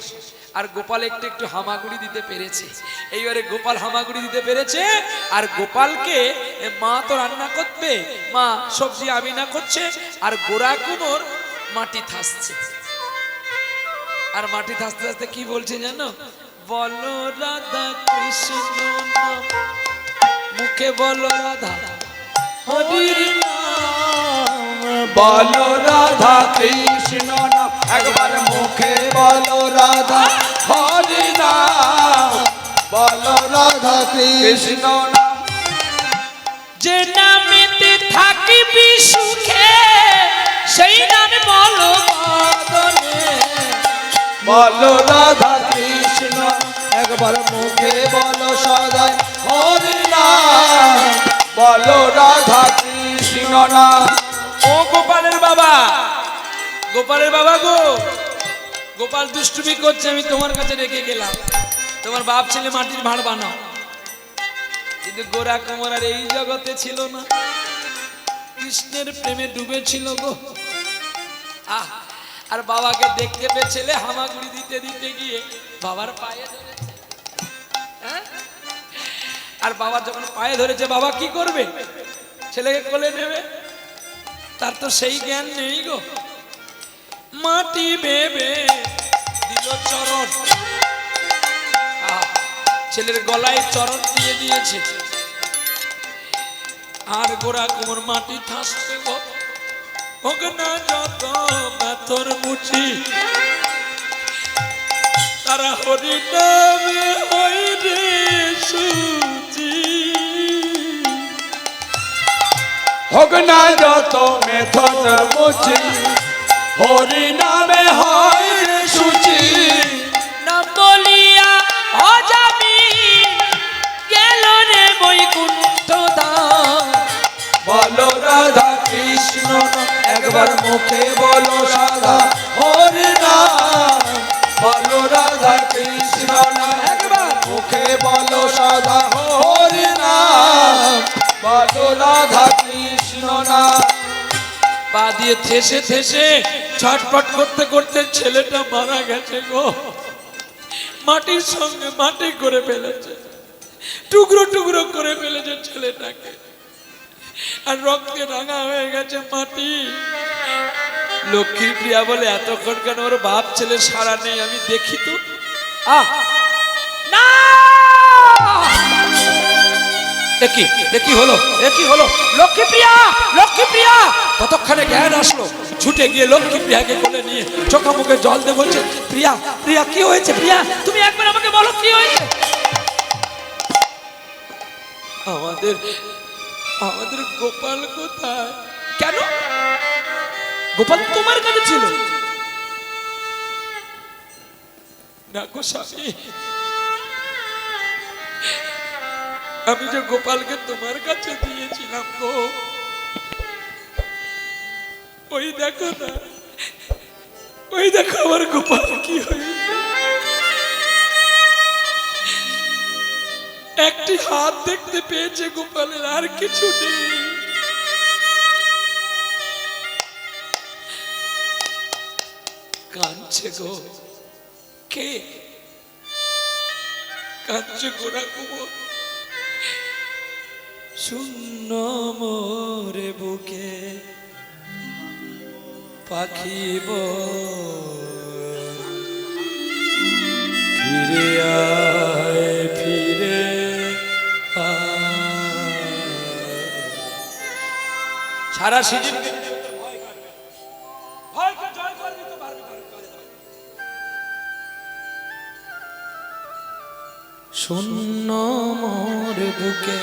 আর গোপাল একটু একটু হামাগুড়ি দিতে পেরেছে। এইবারে গোপাল হামাগুড়ি দিতে পেরেছে, আর গোপালকে মা তো রান্না করবে, মা সবজি আমিনা করছে, আর গোরা কুমোর মাটি থাসছে। আর মাটি থাসতে থাসতে কি বলছে জানো? বলো রাধা কৃষ্ণ নাম, মুখে বলো রাধা হরির নাম। বলো রাধা কৃষ্ণ নাম একবার মুখে বলো রাধা হরি নাম বলো রাধা কৃষ্ণ কৃষ্ণ নাম যে নামেতে থাকিবি সুখে সেই নাম বলো বদনে। বলো রাধা কৃষ্ণ একবার মুখে বলো সদাই হরি নাম বলো রাধা কৃষ্ণ নাম ও গোপালের বাবা, গোপালের বাবা গো, গোপাল দুষ্টুমি করছে, আমি তোমার কাছে রেখে গেলাম, তোমার বাপ ছেলে মাটির ভাঁড় বানাও। কিন্তু গোরা কুমার আর এই জগতে ছিল না, কৃষ্ণের প্রেমে ডুবেছিল গো। আহ, আর বাবাকে দেখতে পেয়ে ছেলে হামাগুড়ি দিতে দিতে গিয়ে বাবার পায়ে ধরেছে। হ্যাঁ? আর বাবা যখন পায়ে ধরেছে, বাবা কি করবে? ছেলেকে কোলে নেবে, তার তো সেই জ্ঞান নেই গো। মাটি ভেবে দিল চরণ, ছেলের গলায় চরণ দিয়ে দিয়েছে। আর গোরা কুমার মাটি ঠাসতে গো, হোক না যত পাথর মুচি, তারা হরি নামে হই রে সুচি। হোক না যত মেথর মুচি হরি নামে হয় সুচি। নাম বলিয়া অজামি গেল রে বৈকুণ্ঠ ধাম। বলো রাধা কৃষ্ণ একবার মুখে বলো সাদা হরি নাম বলো রাধা কৃষ্ণ একবার মুখে বলো সাদা হরি নাম বলো রাধা কৃষ্ণ নাম। পা দিয়ে ঠেসে ঠেসে ছটপট করতে করতে ছেলেটা মারা গেছে গো। মাটির সঙ্গে মাটি করে ফেলেছে, টুকরো টুকরো করে ফেলেছে ছেলেটাকে, আর রক্তে রাঙা হয়ে গেছে মাটি। লক্ষ্মীর প্রিয়া বলে, এতক্ষণ কেন ওর বাপ ছেলে সারা নেই, আমি দেখি তো। না, কি হলো, কি হলো? লক্ষ্মী প্রিয়া, লক্ষ্মী প্রিয়া। ততক্ষণে জ্ঞান আসলো, ছুটে গিয়ে লক্ষ্মী প্রিয়াকে কোলে নিয়ে চোখে মুখে জল দিয়ে বলছে, প্রিয়া, প্রিয়া কি হয়েছে? প্রিয়া তুমি একবার আমাকে বলো কি হয়েছে। আমাদের আমাদের গোপাল কোথায়? কেন গোপাল তোমার কাছে ছিল না গো স্বামী? আমি যে গোপালকে তোমার কাছে দিয়েছিলাম গো, ওই দেখো না, ওই দেখো আমার গোপাল কি হয়েছে। একটি হাত দেখতে পেয়েছে গোপালের, আর কিছু নেই। কাঁদছে গো, কে কাঁদছে? গোরা কুমার। শূন্য মোরে বুকে পাখিব ফিরে আয়, ফিরে সারা সিজন শূন্য মোর বুকে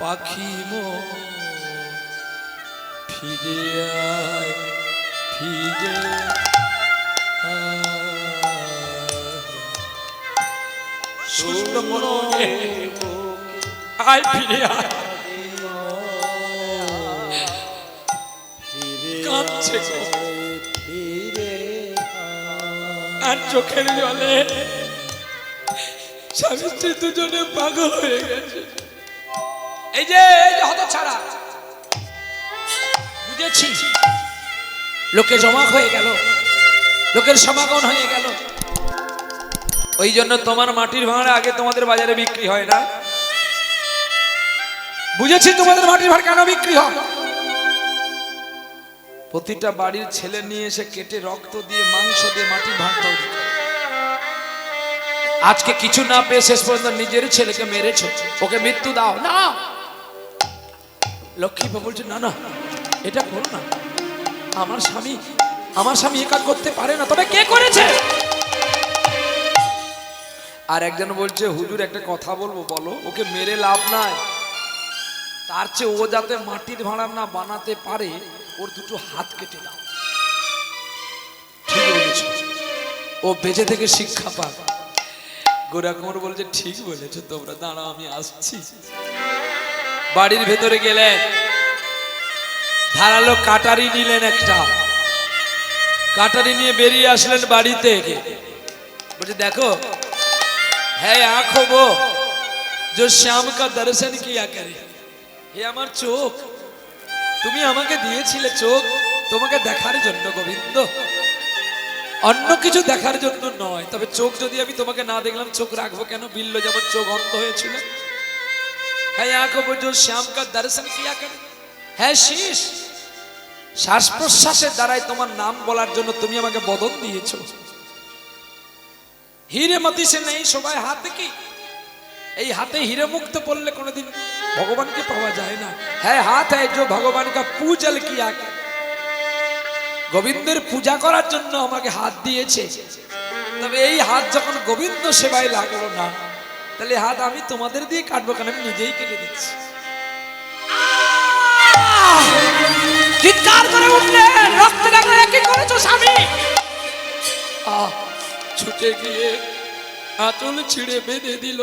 পাখি মো ফিরে আয়, ফিরে শূন্য মোর বুকে আয়, ফিরে আয়। কাঁদছে আর চোখের জলে স্বামী স্ত্রী দুজনে পাগল হয়ে গেছে। এই যে হতচ্ছাড়া, বুঝেছি লোকে জমা হয়ে গেল, লোকের সমাগম হয়ে গেল। ওই জন্য তোমার মাটির ভাঁড় আগে তোমাদের বাজারে বিক্রি হয় না। বুঝেছি তোমাদের মাটির ভাঁড় কেন বিক্রি হয়। প্রতিটা বাড়ির ছেলে নিয়ে এসে কেটে রক্ত দিয়ে মাংস দিয়ে মাটির ভাঁড় তৈরি করে। আজকে কিছু না পেয়ে শেষ পর্যন্ত নিজের ছেলেকে মেরেছ, ওকে মৃত্যু দাও না। লক্ষ্মী বলছে, না না, এটা করো না। আমার স্বামী এ কাজ করতে পারে না, তবে কে করেছে? আর একজন বলছে হুজুর একটা কথা বলবো, বলো। ওকে মেরে লাভ নাই, তার চেয়ে ও যাতে মাটির ভাড়া না বানাতে পারে ওর দুটো হাত কেটে দাও। ঠিক বলেছ, ও বেঁচে থেকে শিক্ষা পাক। গোরা কুমার বলছে ঠিক বলেছো তোমরা, দাঁড়াও আমি আসছি। বাড়ির ভেতরে গেলেন, ধারালো কাটারি নিলেন, একটা কাটারি নিয়ে বেরিয়ে আসলেন বাড়ি থেকে। বলছে দেখো, হ্যাঁ আঁখো वो जो श्याम का दर्शन किया करे। হে আমার চোখ, তুমি আমাকে দিয়েছিলে চোখ তোমাকে দেখার জন্য গোবিন্দ, অন্য কিছু দেখার জন্য নয়। তবে চোখ যদি আমি তোমাকে না দেখলাম চোখ রাখবো কেন? বিল্ল যেমন চোখ অন্ধ হয়েছিল। হ্যাঁ আঁখো वो जो श्याम का दर्शन किया करे। হ্যাঁ শীষ, শ্বাস প্রশ্বাসের দ্বারাই তোমার নাম বলার জন্য তুমি আমাকে বদন দিয়েছো। হিরে মতি সে নেই সবাই হাতে কি, এই হাতে হিরে মুক্ত পড়লে কোনোদিন ভগবানকে পাওয়া যায় না। হ্যাঁ হাত है जो भगवान का पूजल किया। গোবিন্দের পূজা করার জন্য আমাকে হাত দিয়েছে। তবে এই হাত যখন গোবিন্দ সেবায় লাগলো না, তাহলে হাত আমি তোমাদের দিয়ে কাটবো কেন? আমি নিজেই কেটে দিচ্ছি। চিৎকার করে উঠলেন, রক্ত লাগলে কি করেছো স্বামী? ছুটে গিয়ে আঁচল ছিঁড়ে বেঁধে দিল।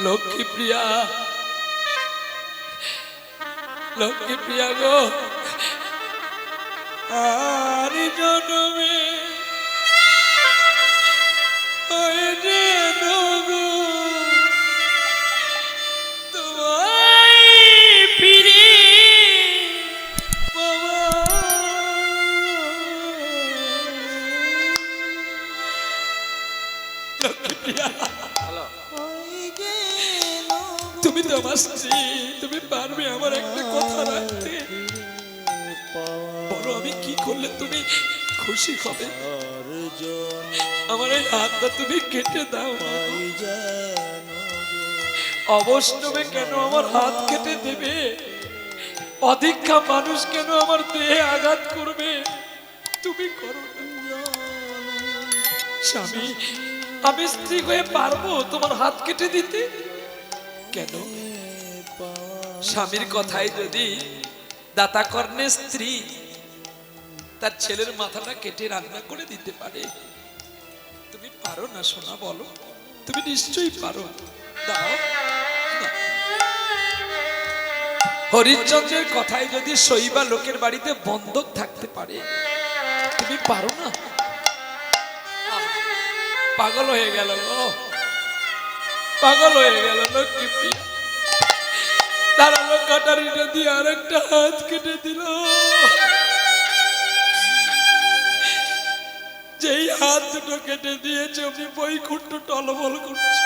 লক্ষ্মী প্রিয়া, লক্ষ্মী প্রিয়া গো, আর জন্মে ওই যে গো তোমায় ফিরে বাবা। লক্ষ্মী প্রিয়া, তুমি তো আমার স্ত্রী, তুমি পারবে আমার একটা কথা রাখতে? বলো আমি কি করলে তুমি খুশি হবে? আমার এই হাতটা তুমি কেটে দাও। অবশ্যই কেন আমার হাত কেটে দেবে? অধিক্ষা মানুষ কেন আমার দেহে আঘাত করবে? তুমি করো না। স্বামী, আমি স্ত্রী হয়ে পারবো তোমার হাত কেটে দিতে? কেন? স্বামীর কথাই যদি দাতা কর্ণের স্ত্রী তার ছেলের মাথাটা কেটে রান্না করে দিতে পারে, তুমি পারো না সোনা? বলো, তুমি নিশ্চয়ই পারো। দাও। হরিশ্চন্দ্রের কথাই যদি শৈবা লোকের বাড়িতে বন্ধক থাকতে পারে, তুমি পারো না? পাগল হয়ে গেল গো, পাগল হয়ে গেল লক্ষ্মী প্রিয়া। দাঁড়ালো কাটারিটা দিয়ে আর একটা হাত কেটে দিল। যেই হাত দুটো কেটে দিয়েছে আমি বৈকুণ্ঠ টলমল করছি।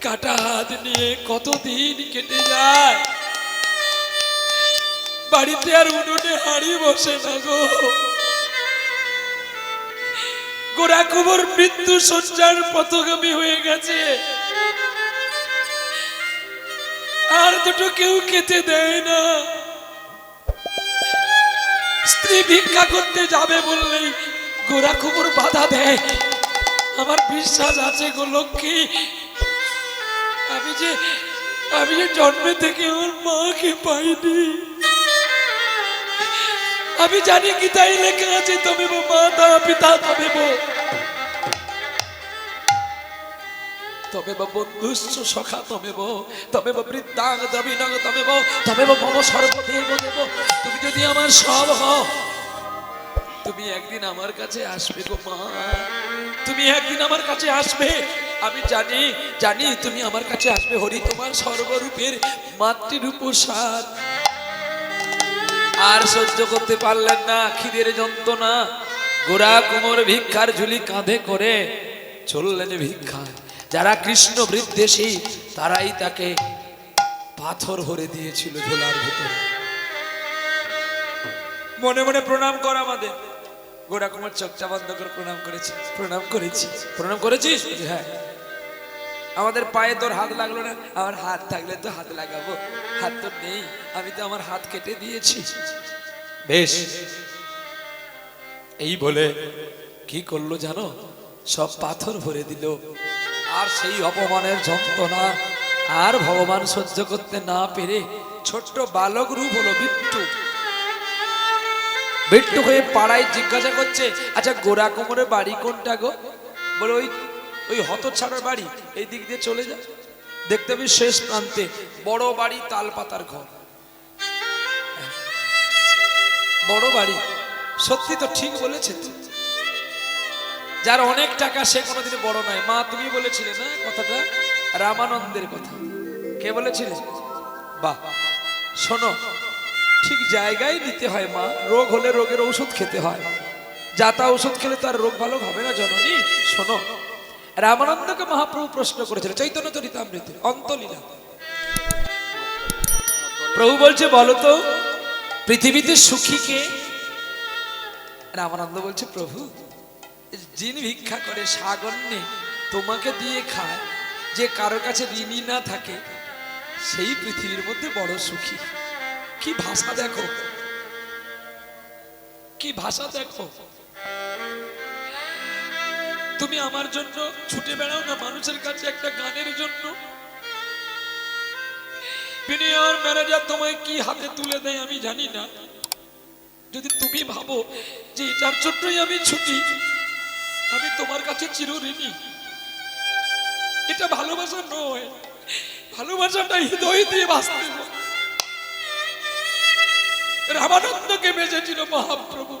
কাটা হাত নিয়ে কতদিন কেটে যায়, বাড়িতে আর উনুনে হাড়ি বসে না গো। গোরা কুমার মৃত্যু শয্যার পথগামী হয়ে গেছে, আর দুটো কেউ খেতে দেয় না। স্ত্রী ভিক্ষা করতে যাবে বললেই গোরা কুমার বাধা দেয়। আমার বিশ্বাস আছে গো লক্ষ্মী, আমি যে জন্মে থেকে আমার মাকে পাইনি। আমি জানি গীতায় লেখা আছে তমেব মাতা পিতা তমেব বন্ধুশ্চ সখা তমেব বৃদ্ধাং দবিনং তমেব মম সর্বদেব দেব। তুমি যদি আমার সব হও, তুমি একদিন আমার কাছে আসবে গো মা, তুমি একদিন আমার কাছে আসবে। আমি জানি তুমি আমার কাছে আসবে। হরি তোমার সর্বরূপের মাতৃরূপ সার। আর সহ্য করতে পারলেন না খিদের যন্ত্রণা। গোরা কুমার ভিক্ষার ঝুলি কাঁধে করে চললেন ভিক্ষা। যারা কৃষ্ণ বৃদ্দেশী তারাই তাকে পাথর ভরে দিয়েছিল ঝোলার ভেতরে। মনে মনে প্রণাম কর আমাদের। গোরা কুমার চোখটা বন্ধ করে প্রণাম করেছি। প্রণাম করেছি। প্রণাম করেছিস? হ্যাঁ। আমাদের পায়ে তোর হাত লাগলো না, আমার হাত থাকলে তো হাত লাগাবো, হাত তো নেই, আমি তো আমার হাত কেটে দিয়েছি। বেশ, এই বলে কি করলো জানো, সব পাথর ভরে দিল। আর সেই অপমানের যন্ত্রণা আর ভগবান সহ্য করতে না পেরে ছোট্ট বালক রূপ হলো বিট্টু। বিট্টু হয়ে পাড়ায় জিজ্ঞাসা করছে, আচ্ছা গোরা কোমরের বাড়ি কোনটা গো? বলে ওই ওই হতছাড়ার বাড়ি, এই দিক দিয়ে চলে যা, দেখতে পাবি শেষ প্রান্তে বড় বাড়ি, তাল পাতার ঘর। বড় বাড়ি, সত্যি তো ঠিক বলেছে তো। যার অনেক টাকা সে কোনোদিন বড় নয়। মা তুমি বলেছিলে না কথাটা, রামানন্দের কথা, কে বলেছিলে? বাহ, শোনো, ঠিক জায়গায় নিতে হয় মা। রোগ হলে রোগের ঔষধ খেতে হয়, যাতা ঔষধ খেলে তার রোগ ভালো হবে না জননী। শোনো, রামানন্দকে মহাপ্রভু প্রশ্ন করেছিল চৈতন্য চরিতামৃতে অন্তলীলা। প্রভু বলছে বলো তো পৃথিবীতে সুখী কে? রামানন্দ বলছে প্রভু, যিনি ভিক্ষা করে সাগন্যে তোমাকে দিয়ে খায়, যে কারো কাছে ঋণী না থাকে, সেই পৃথিবীর মধ্যে বড় সুখী। কি ভাষা দেখো, কি ভাষা দেখো। তুমি আমার জন্য ছুটে বেড়াও না মানুষের কাছে একটা গানের জন্য। বিনিয়ার ম্যানেজার তোমায় কি হাতে তুলে দেয় আমি জানি না। যদি তুমি ভাবো যে এটার জন্যই আমি ছুটি, আমি তোমার কাছে চিরঋণী। এটা ভালোবাসা নয়, ভালোবাসাটা হৃদয় দিয়ে বাঁচতে হয়। রামানন্দকে বেঁচেছিল মহাপ্রভু,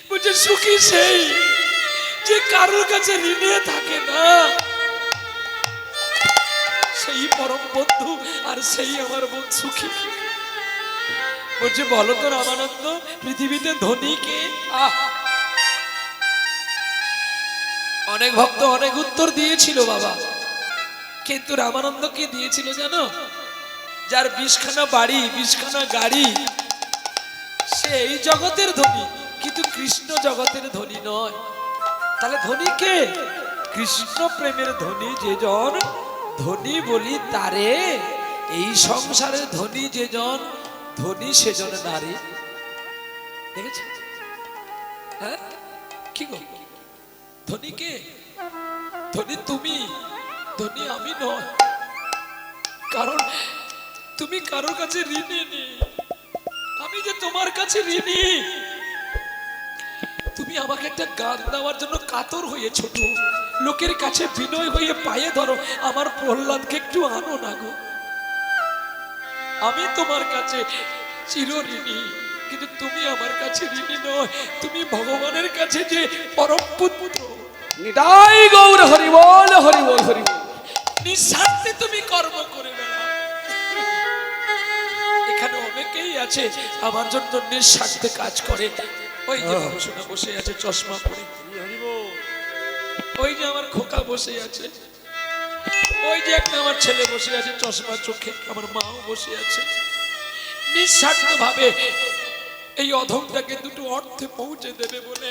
বলছে সুখী সেই যে কারোর কাছে ঋণে থাকে না, সেই পরম বন্ধু, আর সেই আমার বোন সুখী। বলছে বলো তো রামানন্দ, পৃথিবীতে ধনী কে? অনেক ভক্ত অনেক উত্তর দিয়েছিল বাবা, কিন্তু রামানন্দ কে দিয়েছিল জানো? যার 20খানা বাড়ি 20খানা গাড়ি, সে এই জগতের ধনী, কিন্তু কৃষ্ণ জগতের ধনী নয়। তাহলে ধনী কে? কৃষ্ণ প্রেমের ধনী যেজন, ধনী বলি তারে। এই সংসারের ধনী যেজন, ধনী সেজন নারী। দেখেছি? হ্যাঁ, কি গো, ধনী কে? ধনী তুমি, ধনী আমি নয়। কারণ তুমি কারোর কাছে ঋণী নেই, আমি যে তোমার কাছে ঋণী। তুমি আমাকে একটা গান দেওয়ার জন্য কাতর হয়ে ছোট, লোকের কাছে বিনয় হয়ে পায়ে ধরো, আমার প্রহ্লাদকে একটু আনো না গো। আমি তোমার কাছে চিরঋণী, কিন্তু তুমি আমার কাছে ঋণী নয়। তুমি ভগবানের কাছে যে পরম পুত্র। নিতাই গৌর হরি বল, হরি বল, হরি বল। নিঃস্বার্থে তুমি কর্ম করে বেড়াও। এখানে অনেকেই আছে আমার জন্য নিঃস্বার্থে কাজ করে। ওই যে বাবুসোনা বসে আছে চশমা পরে, ওই যে আমার খোকা বসে আছে, ওই যে একটা আমার ছেলে বসে আছে চশমা চোখে, আমার মাও বসে আছে। নিঃস্বার্থ ভাবে এই অধমটাকে দুটো অর্থে পৌঁছে দেবে বলে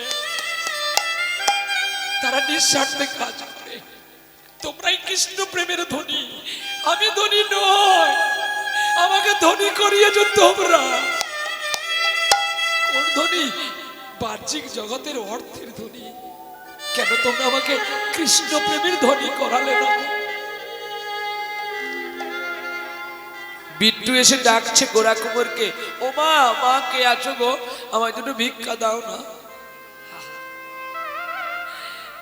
তারা নিঃস্বার্থে কাজ করে। তোমরাই কৃষ্ণ প্রেমের ধনী, আমি ধনী নয়। আমাকে ধনী করিয়েছো তোমরা। কোন ধনী? বাহ্যিক জগতের অর্থের ধনী। কেন তোমরা আমাকে কৃষ্ণ প্রেমের ধনী করালে না? বিট্টু এসে ডাকছে গোরা কুমারকে, ও মা, মা কে আছো গো, আমার জন্য ভিক্ষা দাও না।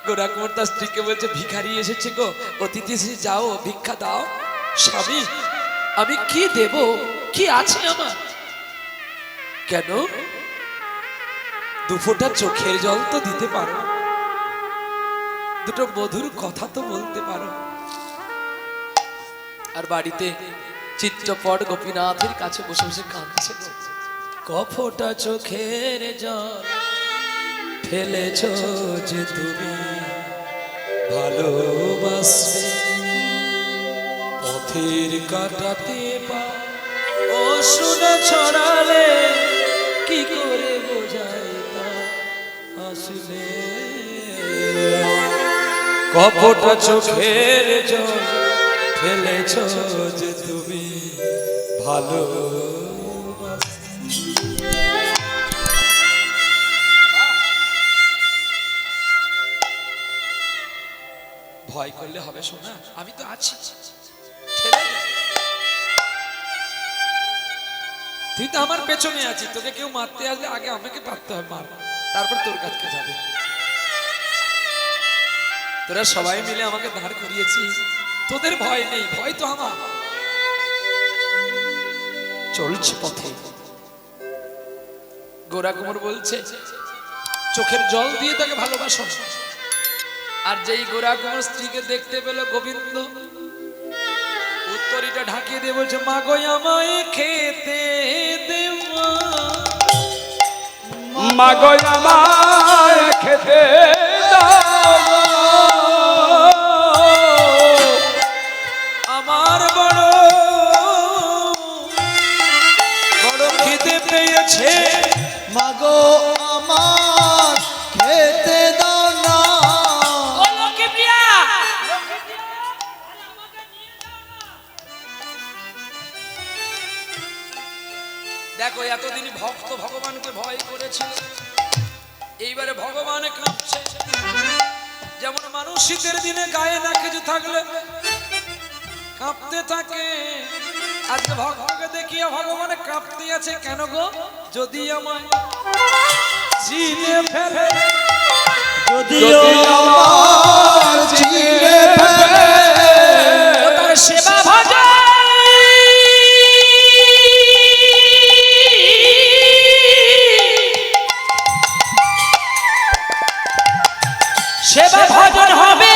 গোরা কুমার তার স্ত্রীকে বলছে, ভিখারি এসেছে গো, অতিথি এসেছে, যাও ভিক্ষা দাও। স্বামী, আমি কি দেব? কি আছে আমার? কেন? দুফোঁটা চোখের জল তো দিতে পারো, দুটো মধুর কথা তো বলতে পারো। আর বাড়িতে চিত্রপট গোপীনাথের কাছে বসে বসে কাঁদছে, কফোটা চোখের জল ফেলেছ যে তুমি ভালোবাসে, পথের কাটাতে পা অশ্রুটা ছড়ালে কি করে বোঝাই তা আসলে। কপটা চোখের জল ফেলেছ যে তুমি ভালো। ভয় করলে হবে শোনা, আমি তো আছি, ঠেলে দে। তুই তো আমার পেছনে আছিস, তোকে কেউ মারতে আসলে আগে আমাকে পারতে হবে মার, তারপর তোর কাছে যাবে। তোরা সবাই মিলে আমাকে দাঁড় করিয়েছিস, তোদের ভয় নেই, ভয় তো আমার। চলছে পথে, গোরা কুমার বলছে চোখের জল দিয়ে তাকে ভালোবাসো। আর যেই গোরা কুমার স্ত্রীকে দেখতে পেল গোবিন্দ, উত্তরীটা ঢাকিয়ে দিয়ে বলছে মা গো আমায় খেতে দে মা গো আমায় খেতে দাও, আমার বড় বড় খিদে পেয়েছে। মাগো আমার খেতে দাও না। দেখো এতদিন ভক্ত ভগবানকে ভয় করেছিল, এইবারে ভগবান কাঁপছে। যেমন মানুষ শীতের দিনে গায়ে না কিছু থাকলে কাঁপতে থাকে, আজকে ভগবানকে দেখিয়ে ভগবান কাঁপতে আছে। কেন গো? যদি আমায় চিনে ফেলে, যদিও আমার চিনে ফেলে, তার সেবা ভজন সেবা ভজন হবে।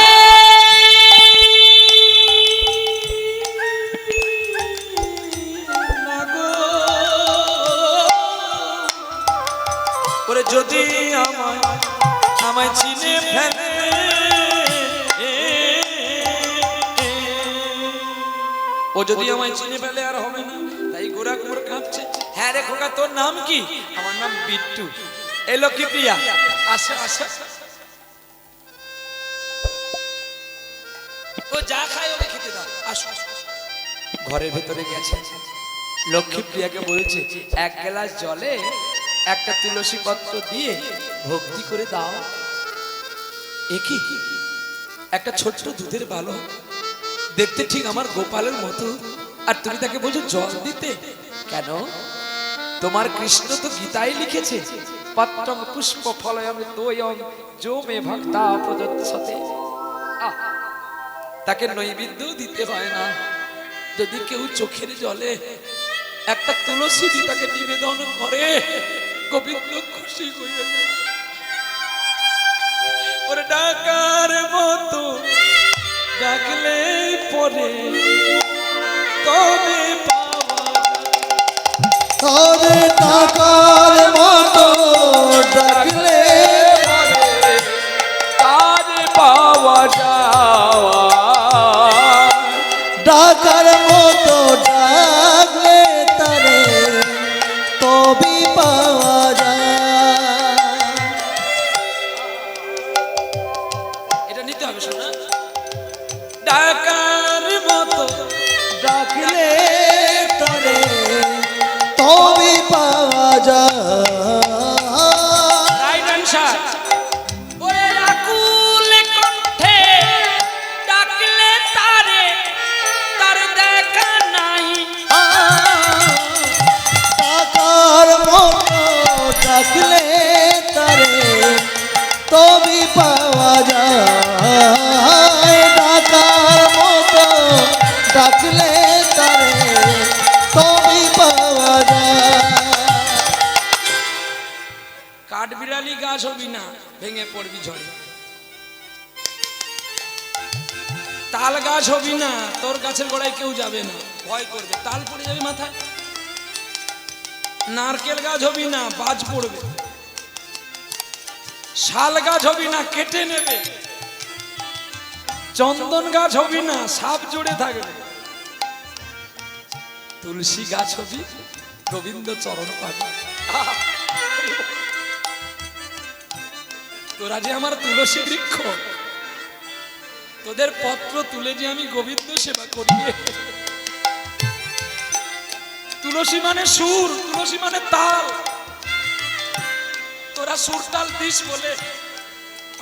ওরে যদি আমায় চিনে ফেলে, ও যদি আমায় চিনে ফেলে আর হবে না। তাই গোরা কুমার কাঁপছে। হ্যাঁ রে খোকা, তোর নাম কি? আমার নাম বিট্টু। এলো কি প্রিয়া, আসো আসো। ও যা খায় ওকে খেতে দাও, আসো আসো। ঘরের ভেতরে গেছে, লক্ষ্মী প্রিয়াকে বলছে এক গ্লাস জলে একটা তুলসী পত্র দিয়ে ভক্তি করে দাও। একই একটা ছোট্ট দুধের বালক, দেখতে ঠিক আমার গোপালের মতো, আর তুমি তাকে বলছো জল দিতে কেন? তোমার কৃষ্ণ তো গীতায় লিখেছে পত্রং পুষ্প ফলয়ং তোয়ং যো মে ভক্তা প্রযচ্ছতে। তাকে নৈবেদ্য দিতে হয় না। যদি কেউ চোখের জলে একটা তুলসী দিয়ে তাকে নিবেদন করে, গোবিন্দ খুশি হয়ে যায়। ওরে ডাকার মতো ডাকলে পরে তবে তবে টাকার মতো ডাকলে কাজ পাওয়া যাওয়া, ডাকার মতো ডাকলে তারে তবে পাওয়া যায়। এটা নিতে হবে শোনা। ডাকার মতো ডাকলে তারে তবে পাওয়া যায়। Right answer. ওরে আকুল কণ্ঠে ডাকলে তারে তার দেখা নাই। টাকার মতো ডাকলে তারে তবে পাওয়া যায়। টাকার মতো ডাকলে তারে তবে পাওয়া যায়। কাঠবিড়ালি গাছ হবি না, ভেঙে পড়বি ঝড়ে। তাল গাছ হবি না, তোর গাছের গোড়ায় কেউ যাবে না, ভয় করবে, তাল পড়ে যাবে মাথায়। নারকেল গাছ হবি না, বাজ পড়বে। শাল গাছ হবি না, কেটে নেবে। চন্দন গাছ হবি না, সাপ জুড়ে থাকবে। তুলসী গাছ হবি, গোবিন্দ চরণ পাবি। তোরা যে আমার তুলসী বৃক্ষ, তোদের পত্র তুলে যে আমি গোবিন্দ সেবা করি রে। তুলসী মানে সুর, তুলসী মানে তাল, তোরা সুর তাল দিস বলে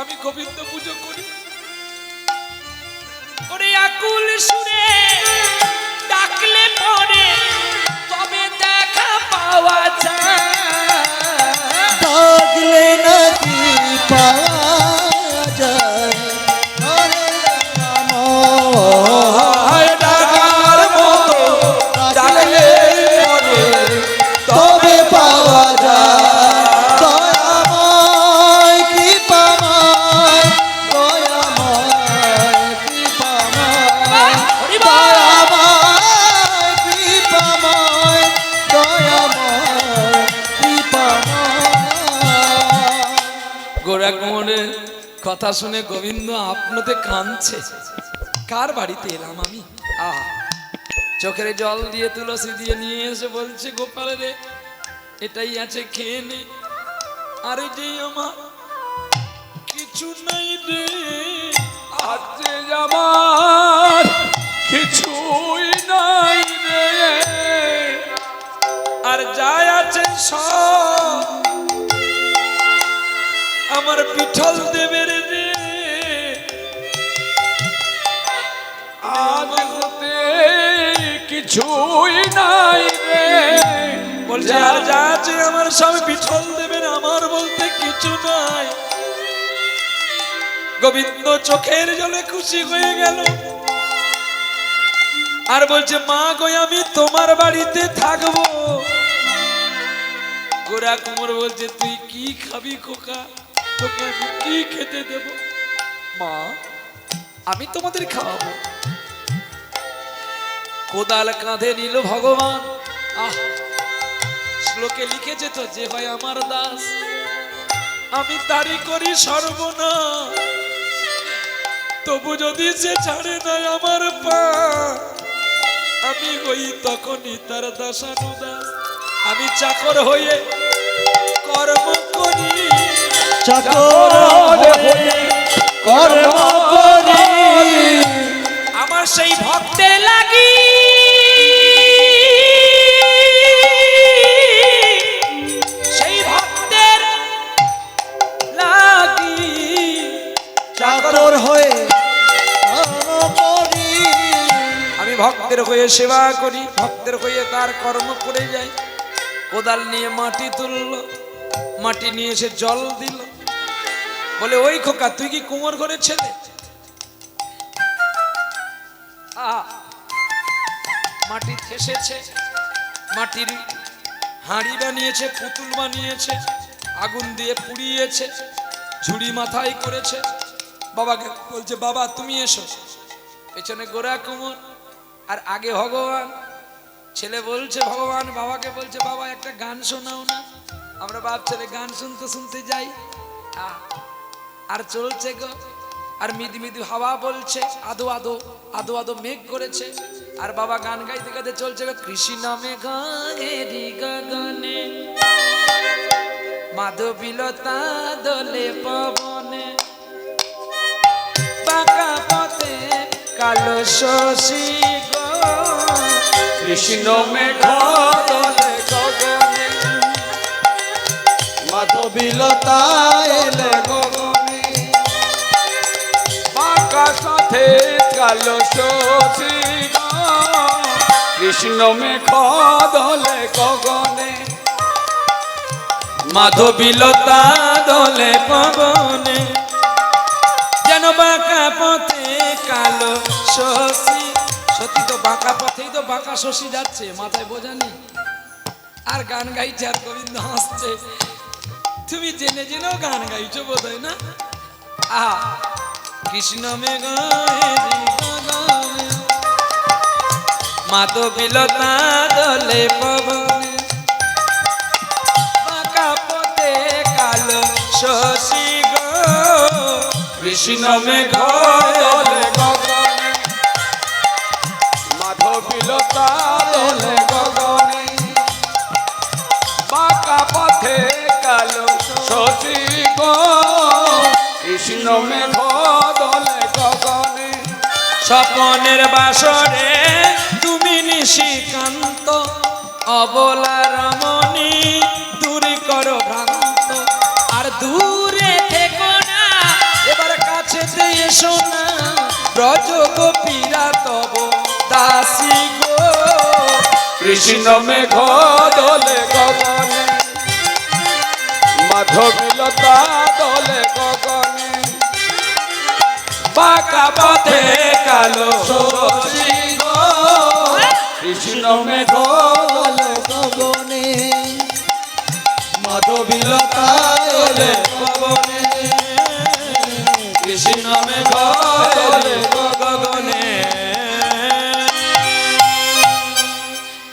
আমি গোবিন্দ পুজো করি। ওরে আকুল সুরে ডাকলে পরে তবে দেখা পাওয়া যায়, ডাকলে নাকি পাওয়া যায় হরে রাম। ডাকার মতো ডাকলে পরে তবে পাওয়া যায় দয়াময় কৃপাময়, দয়াময় কৃপাময়, দয়াময় কৃপাময়, দয়াময় কৃপাময়। গোরা কুমোরের কথা শুনে গোবিন্দ আপনাতে কাঁদছে। কার বাড়িতে এলাম আমি? আহ, চোখের জল দিয়ে তুলসী দিয়ে নিয়ে এসে বলছে গোপাল রে এটাই আছে খেয়ে নে। আরে যে আমার কিছু নাই রে, আজ যে আমার কিছুই নাই রে, আর যাই আছে সব আমার পিঠল দেবের রে। আজ হতে কিছুই নাই রে, বলছে আর যা আছে আমার সব পিঠল দেবেন, আমার বলতে কিছু নাই। গোবিন্দ চোখের জলে খুশি হয়ে গেল আর বলছে মা গো আমি তোমার বাড়িতে থাকবো। গোরা কুমোর বলছে তুই কি খাবি খোকা, তোকে আমি কি খেতে দেব? মা আমি তোমাদের খাওয়াবো। কোদাল কাঁধে নিল ভগবান। আহ, শ্লোকে লিখেছে তো যে হয় আমার দাস আমি তারই করি সর্বনাশ, তবু যদি সে ছাড়ে নাই আমার পা আমি হই তখনই তার দাসানুদাস। আমি চাকর হয়ে কর্ম করি, চাকর হয়ে কর্ম করি, আমার সেই ভক্তের লাগি সেই ভক্তের লাগি চাকর হয়ে কর্ম করি। আমি ভক্তের হয়ে সেবা করি, ভক্তের হয়ে তার কর্ম করে যাই। কোদাল নিয়ে মাটি তুলল, মাটি নিয়ে এসে জল দিল, বলে ওই খোকা তুই কি কুমোর ঘরের ছেলে? মাটি ঠেসেছে, মাটির হাঁড়ি বানিয়েছে, পুতুল বানিয়েছে, আগুন দিয়ে পুড়িয়েছে, ঝুড়ি মাথায় করেছে। বাবাকে বলছে বাবা তুমি এসো। পেছনে গোরা কুমোর আর আগে ভগবান। ছেলে বলছে ভগবান বাবাকে বলছে বাবা একটা গান শোনাও না। আমরা বাপ ছেলে গান শুনতে শুনতে যাই, আর চলছে গো, আর মিদি মিদি হাওয়া বলছে, আদো আদো আদো আদো মেঘ করেছে, আর বাবা গান গাইতে গাইতে চলছে গো, কৃষ্ণ মেঘেরি গগনে মাধবীলতা দোলে পবনে, বাঁকা পথে কালো শশী গো, কৃষ্ণ মেঘ দলে গগনে, মাধবীলতা এলে গগনে, বাঁকা সাথে কালো শশী গো, কৃষ্ণ মেঘ দলে গগনে, মাধবীলতা দোলে পবনে, যেন বাঁকা পথে কালো শশী। সত্যি তো বাঁকা পথেই তো বাঁকা শশী যাচ্ছে, মাথায় বোঝা নেই। আর গান গাইছে আর গোবিন্দ হাসছে। তুমি জেনে জেনেও গান গাইছো বোধ হয় না? আহা, কৃষ্ণ মেঘ মাধবীলতা দোলে পবনে, বাঁকা পথে কালো শশী গো, কৃষ্ণ মেঘ দলে গগনে, মাধবীলতা দলে গগনে, বাঁকা পথে কালো শশী গো, কৃষ্ণ মেঘ দলে গগনে, স্বপনের বাসরে তুমি নিশিকান্ত অবলা রমণী দূরে করো ভ্রান্ত আর দূরে থেকো না এবার কাছে এসো না ব্রজ গোপীরা তব দাসী গো কৃষ্ণ মেঘ দোলে গগনে মাধবীলতা দোলে গগনে বাঁকা পথে কালো শশী গো কৃষ্ণ মেঘ দোলে গগনে মাধবীলতা দোলে গগনে কৃষ্ণ মেঘ দোলে গগনে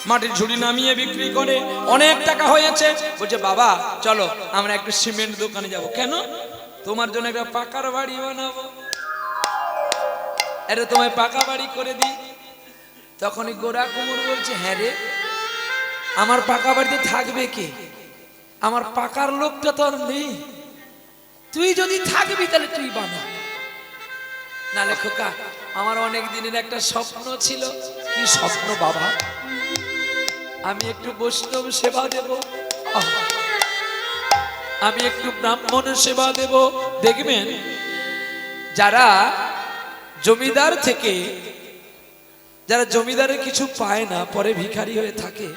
মাটির ঝুড়ি নামিয়ে বিক্রি করে অনেক টাকা হয়েছে বলছে বাবা চলো আমরা একটু সিমেন্ট দোকানে যাব কেন তোমার জন্য একটা পাকার বাড়ি বানাবো আরে তোমায় পাকা বাড়ি করে দিই তখনই গোরা কুমোর বলছে হ্যাঁ রে আমার পাকা বাড়িতে থাকবে কে আমার পাকার লোকটা তো আর নেই তুই যদি থাকবি তাহলে তুই বানা নালে খোকা আমার অনেক দিনের একটা স্বপ্ন ছিল কি স্বপ্ন বাবা আমি একটু বৈষ্ণব সেবা দেব আমি একটু ব্রাহ্মণ সেবা দেব দেখবেন যারা জমিদার থেকে যারা জমিদারের কিছু পায় না পরে ভিখারি হয়ে থাকে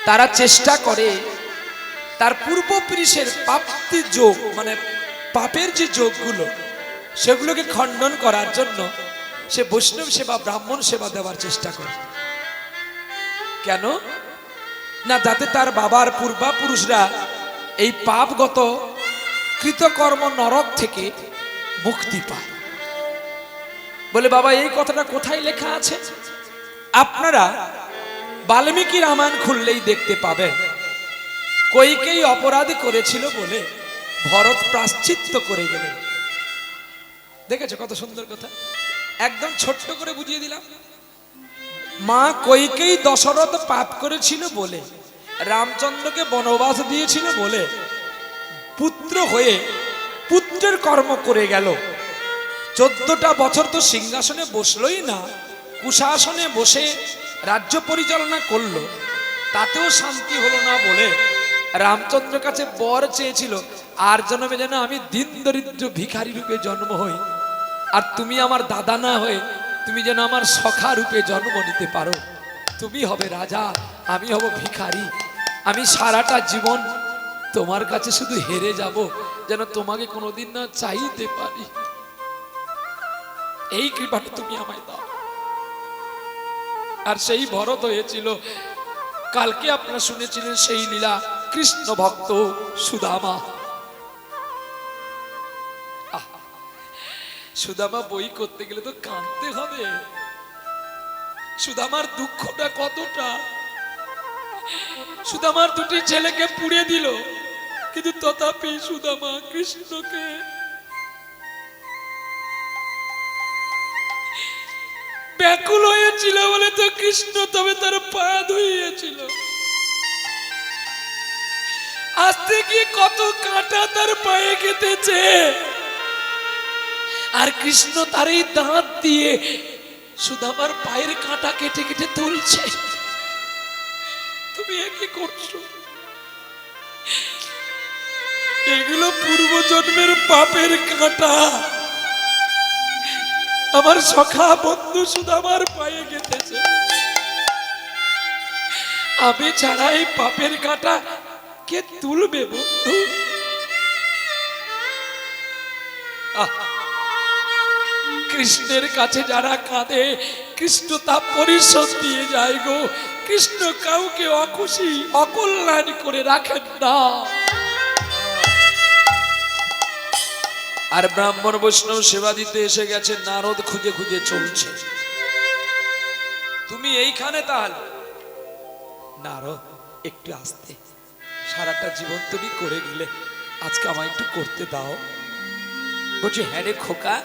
তারা চেষ্টা করে তার পূর্বপুরুষের পাপতি যোগ মানে পাপের যে যোগগুলো সেগুলোকে খণ্ডন করার জন্য সে বৈষ্ণব সেবা ব্রাহ্মণ সেবা দেওয়ার চেষ্টা করে কেন না যাতে তার বাবার পূর্বাপুরুষরা এই পাপগত কৃতকর্ম নরক থেকে মুক্তি পায় বলে বাবা এই কথাটা কোথায় লেখা আছে আপনারা বাল্মীকি রামায়ণ খুললেই দেখতে পাবেন কইকেয়ী অপরাধ করেছিল বলে ভরত প্রায়শ্চিত্ত করে গেলেন দেখেছো কত সুন্দর কথা একদম ছোট্ট করে বুঝিয়ে দিলাম মা কইকেয়ী দশরথ পাপ করেছিল বলে রামচন্দ্রকে বনবাস দিয়েছিল বলে পুত্র হয়ে পুত্রের কর্ম করে গেল 14টা বছর তো সিংহাসনে বসলোই না কুশাসনে বসে রাজ্য পরিচালনা করলো তাতেও শান্তি হলো না বলে রামচন্দ্রের কাছে বর চেয়েছিল আর জন্মে যেন আমি দিন দরিদ্র ভিখারি রূপে জন্ম হই আর তুমি আমার দাদা না হয়ে তুমি যেন আমার সখা রূপে জন্ম নিতে পারো তুমি হবে রাজা আমি হব ভিখারি আমি সারাটা জীবন তোমার কাছে শুধু হেরে যাব যেন তোমাকে কোনোদিন না চাইতে পারি এই কৃপাটা তুমি আমায় দাও আর সেই ভরত হয়েছিল কালকে আপনারা শুনেছিলেন সেই লীলা কৃষ্ণ ভক্ত সুদামা সুদামা বই করতে গেলে তো কাঁদতে হবে সুদামার দুঃখটা কতটা সুদামার দুটি ছেলেকে পুড়ে দিল কিন্তু তথাপি সুদামা কৃষ্ণকে ব্যাকুল হয়েছিল বলে তো কৃষ্ণ তবে তার পা ধুইয়েছিল আজ থেকে কত কাঁটা তার পায়ে কেটেছে আর কৃষ্ণ তার এই দাঁত দিয়ে সুদামার পায়ের কাঁটা কেটে কেটে তুলছে তুমি কি করছো এগুলো পূর্বজন্মের পাপের কাঁটা আমার সখা বন্ধু সুদামার পায়ে গেঁথেছে আমি ছাড়া এই পাপের কাঁটা কে তুলবে বন্ধু কৃষ্ণের কাছে যারা কাঁদে কৃষ্ণ তা পরিশোধ দিয়ে যায় গো কৃষ্ণ কাউকে অখুশি অকল্যাণ করে রাখেন না আর ব্রাহ্মণ বৈষ্ণব সেবা দিতে এসে গেছে নারদ খুঁজে খুঁজে চলছে তুমি এইখানে তাহলে নারদ একটু আসতে সারাটা জীবন তুমি করে গেলে আজকে আমায় একটু করতে দাও বলছি হ্যাঁ রে খোকা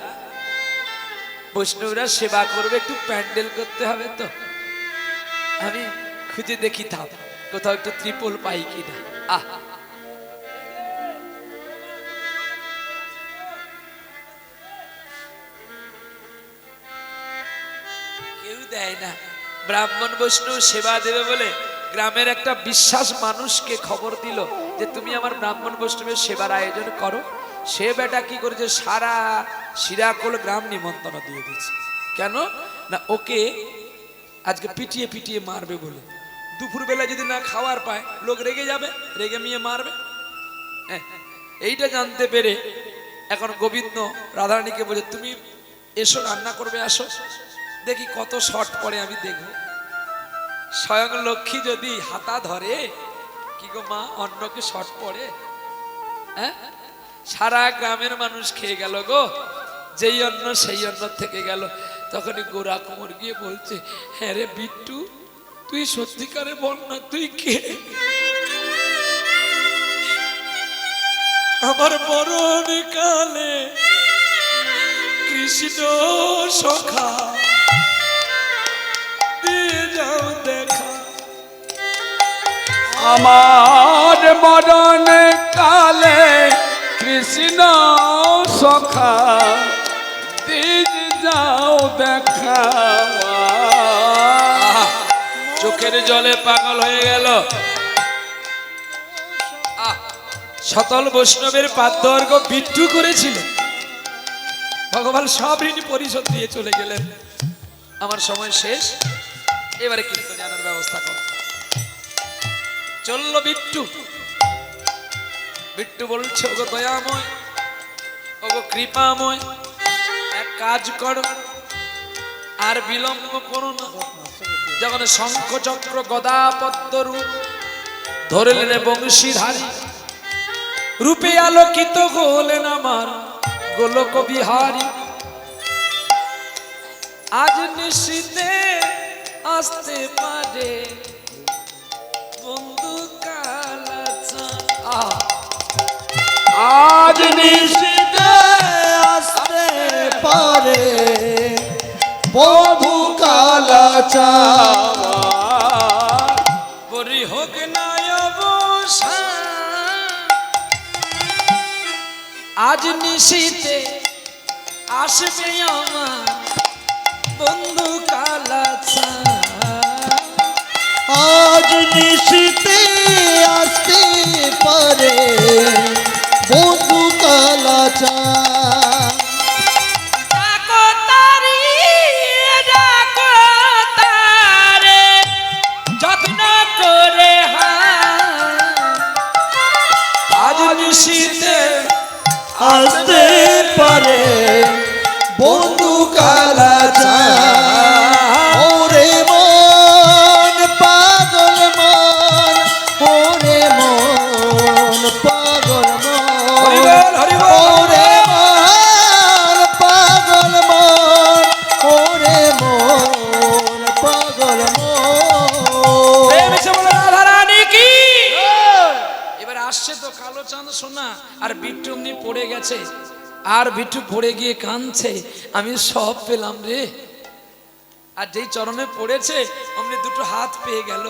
বৈষ্ণবরা সেবা করবে একটু প্যান্ডেল করতে হবে তো আমি খুঁজে দেখি থাম কোথাও একটু ত্রিপল পাই কিনা আহ দেয় না। ব্রাহ্মণ বৈষ্ণব সেবা দেবে বলে গ্রামের একটা বিশ্বাস মানুষকে খবর দিল যে তুমি আমার ব্রাহ্মণ বৈষ্ণবের সেবার আয়োজন করো। সে বেটা কি করেছে, সারা শিরাকোল গ্রাম নিমন্ত্রণ দিয়ে দিচ্ছে। কেন না, ওকে আজকে পিটিয়ে পিটিয়ে মারবে বলে। দুপুরবেলা যদি না খাওয়ার পায় লোক রেগে যাবে, রেগে মিয়ে মারবে। হ্যাঁ, এইটা জানতে পেরে এখন গোবিন্দ রাধারানীকে বলে তুমি এসো, রান্না করবে, আসো, দেখি কত শর্ট পড়ে আমি দেখব। স্বয়ং লক্ষ্মী যদি হাতা ধরে, কি গো মা, অন্নকে শর্ট পড়ে? হ্যাঁ, সারা গ্রামের মানুষ খেয়ে গেল গো, যেই অন্ন সেই অন্ন থেকে গেল। তখনই গোরা কুমোর গিয়ে বলছে, হ্যাঁ রে বিট্টু, তুই সত্যিকারে বল না, তুই কে? আমার মরণ কালে কৃষ্ণ সখা দিয়ে যাও দেখা। আমার মরণ কালে কৃষ্ণ সখা দিজ যাও দেখা। চোখের জলে পাগল হয়ে গেল। শতল বৈষ্ণবের পাদ্যর্ঘ বিট্টু করেছিল, ভগবান সব ঋণ পরিশোধ দিয়ে চলে গেলেন। আমার সময় শেষ, এবারে কীর্তনে আনার ব্যবস্থা করো। চললো বিট্টু। বিট্টু বলছে, ওগো দয়াময়, ওগো কৃপাময়, এক কাজ করো, আর বিলম্ব করো না। যখন শঙ্খ চক্র গদা পদ্ম রূপ ধরলেন বংশীধারী, রূপে আলোকিত হলেন আমার গোলক বিহারী। আজ নিশীতে আসতে পারে বন্ধু কালাচাঁদ। আজ নিশীতে আসতে পারে বধূ কালাচাঁদ। বরি হোক না অবসান, আজ নিশীতে আসবে আমার বন্ধু কালাচাঁদ। আজ নিশীতে আসতে পারে বধূ কালাচাঁদ। ডাকো তারি, ডাকো তারে, যত্ন করে আজ নিশীতে আসতে পারে বধূ কালাচাঁদ। ওরে মন পাগল মন, ওরে মন পাগল মন, ওরে মন পাগল মন, ওরে মন পাগল মন। রাধারানী কি। এবার আসছে তো কালো চাঁদ সোনা, আর বিট্টু এমনি পড়ে গেছে, আর বিট্টু পড়ে গিয়ে কাঁদছে, আমি সব পেলাম রে। আর যেই চরণে পড়েছে অমনি দুটো হাত পেয়ে গেল।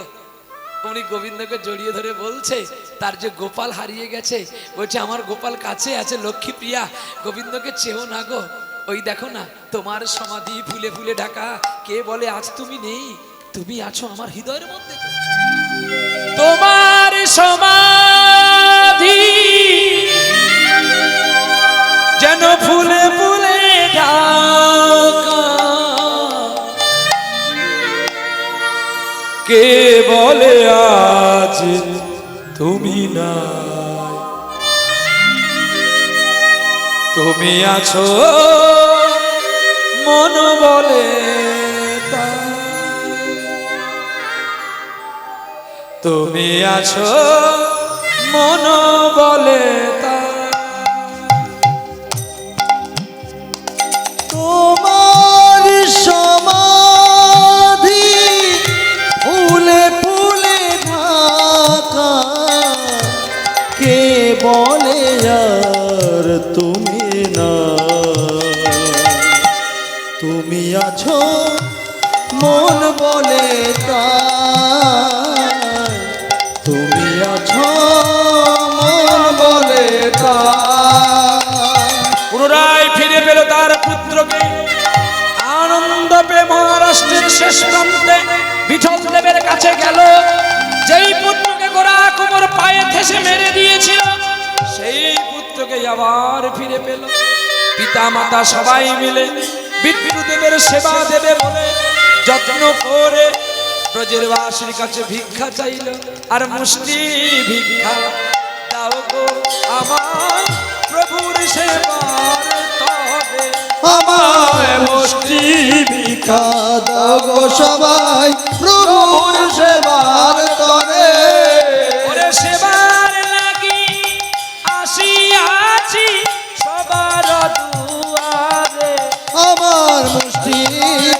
অমনি গোবিন্দকে জড়িয়ে ধরে বলছে, তার যে গোপাল হারিয়ে গেছে, বলছে আমার গোপাল কাছে আছে লক্ষ্মী প্রিয়া, গোবিন্দকে চেও না গো। ওই দেখো না তোমার সমাধি ফুলে ফুলে ঢাকা, কে বলে আজ তুমি নেই, তুমি আছো আমার হৃদয়ের মধ্যে। তোমার সমাধি যেন ফুলে ফুলে ঢাকা, কে বলে আজ তুমি নাই, তুমি আছো মন বলে তাই, তুমি আছো মন বলে তাই। তোমার সমাধি ফুলে ফুলে ঢাকা, কে বলে আর তুমি না, তুমি আছো মন বলে তাই, তুমি আছো মন বলে তাই। পুনরায় ফিরে পেল তার পুত্রকে, আনন্দ ইউরোপে মহারাষ্ট্রের শেষ প্রান্তে বিঠল দেবের কাছে গেল। যেই পুত্রকে গোরা কুমোর পায়ে ঠেসে মেরে দিয়েছিল সেই পুত্রকে আবার ফিরে পেল। পিতা মাতা সবাই মিলে বিষ্ণুদেবের সেবা দেবে বলে যত্ন করে ব্রজের বাসীর কাছে ভিক্ষা চাইল। আর মুষ্টি ভিক্ষা দাও গো আমার প্রভুর সেবার তবে। আমায় মুষ্টি ভিক্ষা দাও গো সবাই প্রভুর সেবার তরে। ওরে সেবার লাগি আসিয়াছি সবার দুয়ারে। আমার মুষ্টি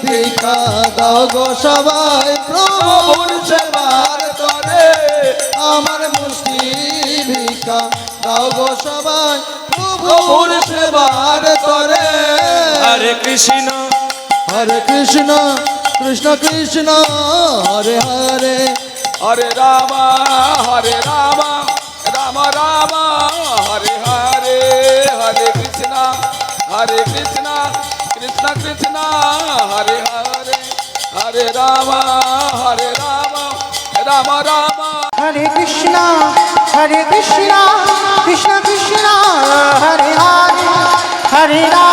ভিক্ষা দাও গো সবাই প্রভুর সেবার তরে। আমার মুষ্টি ভিক্ষা দাও গো সবাই প্রভুর সেবার তরে। হরে কৃষ্ণ হরে কৃষ্ণ কৃষ্ণ কৃষ্ণ হরে হরে। হরে রাম রাম রাম হরে হরে। হরে কৃষ্ণ কৃষ্ণ কৃষ্ণ হরে হরে। হরে Ram Ram Ram. Hare Krishna, Krishna Krishna, Hare Hare, Hare Rama.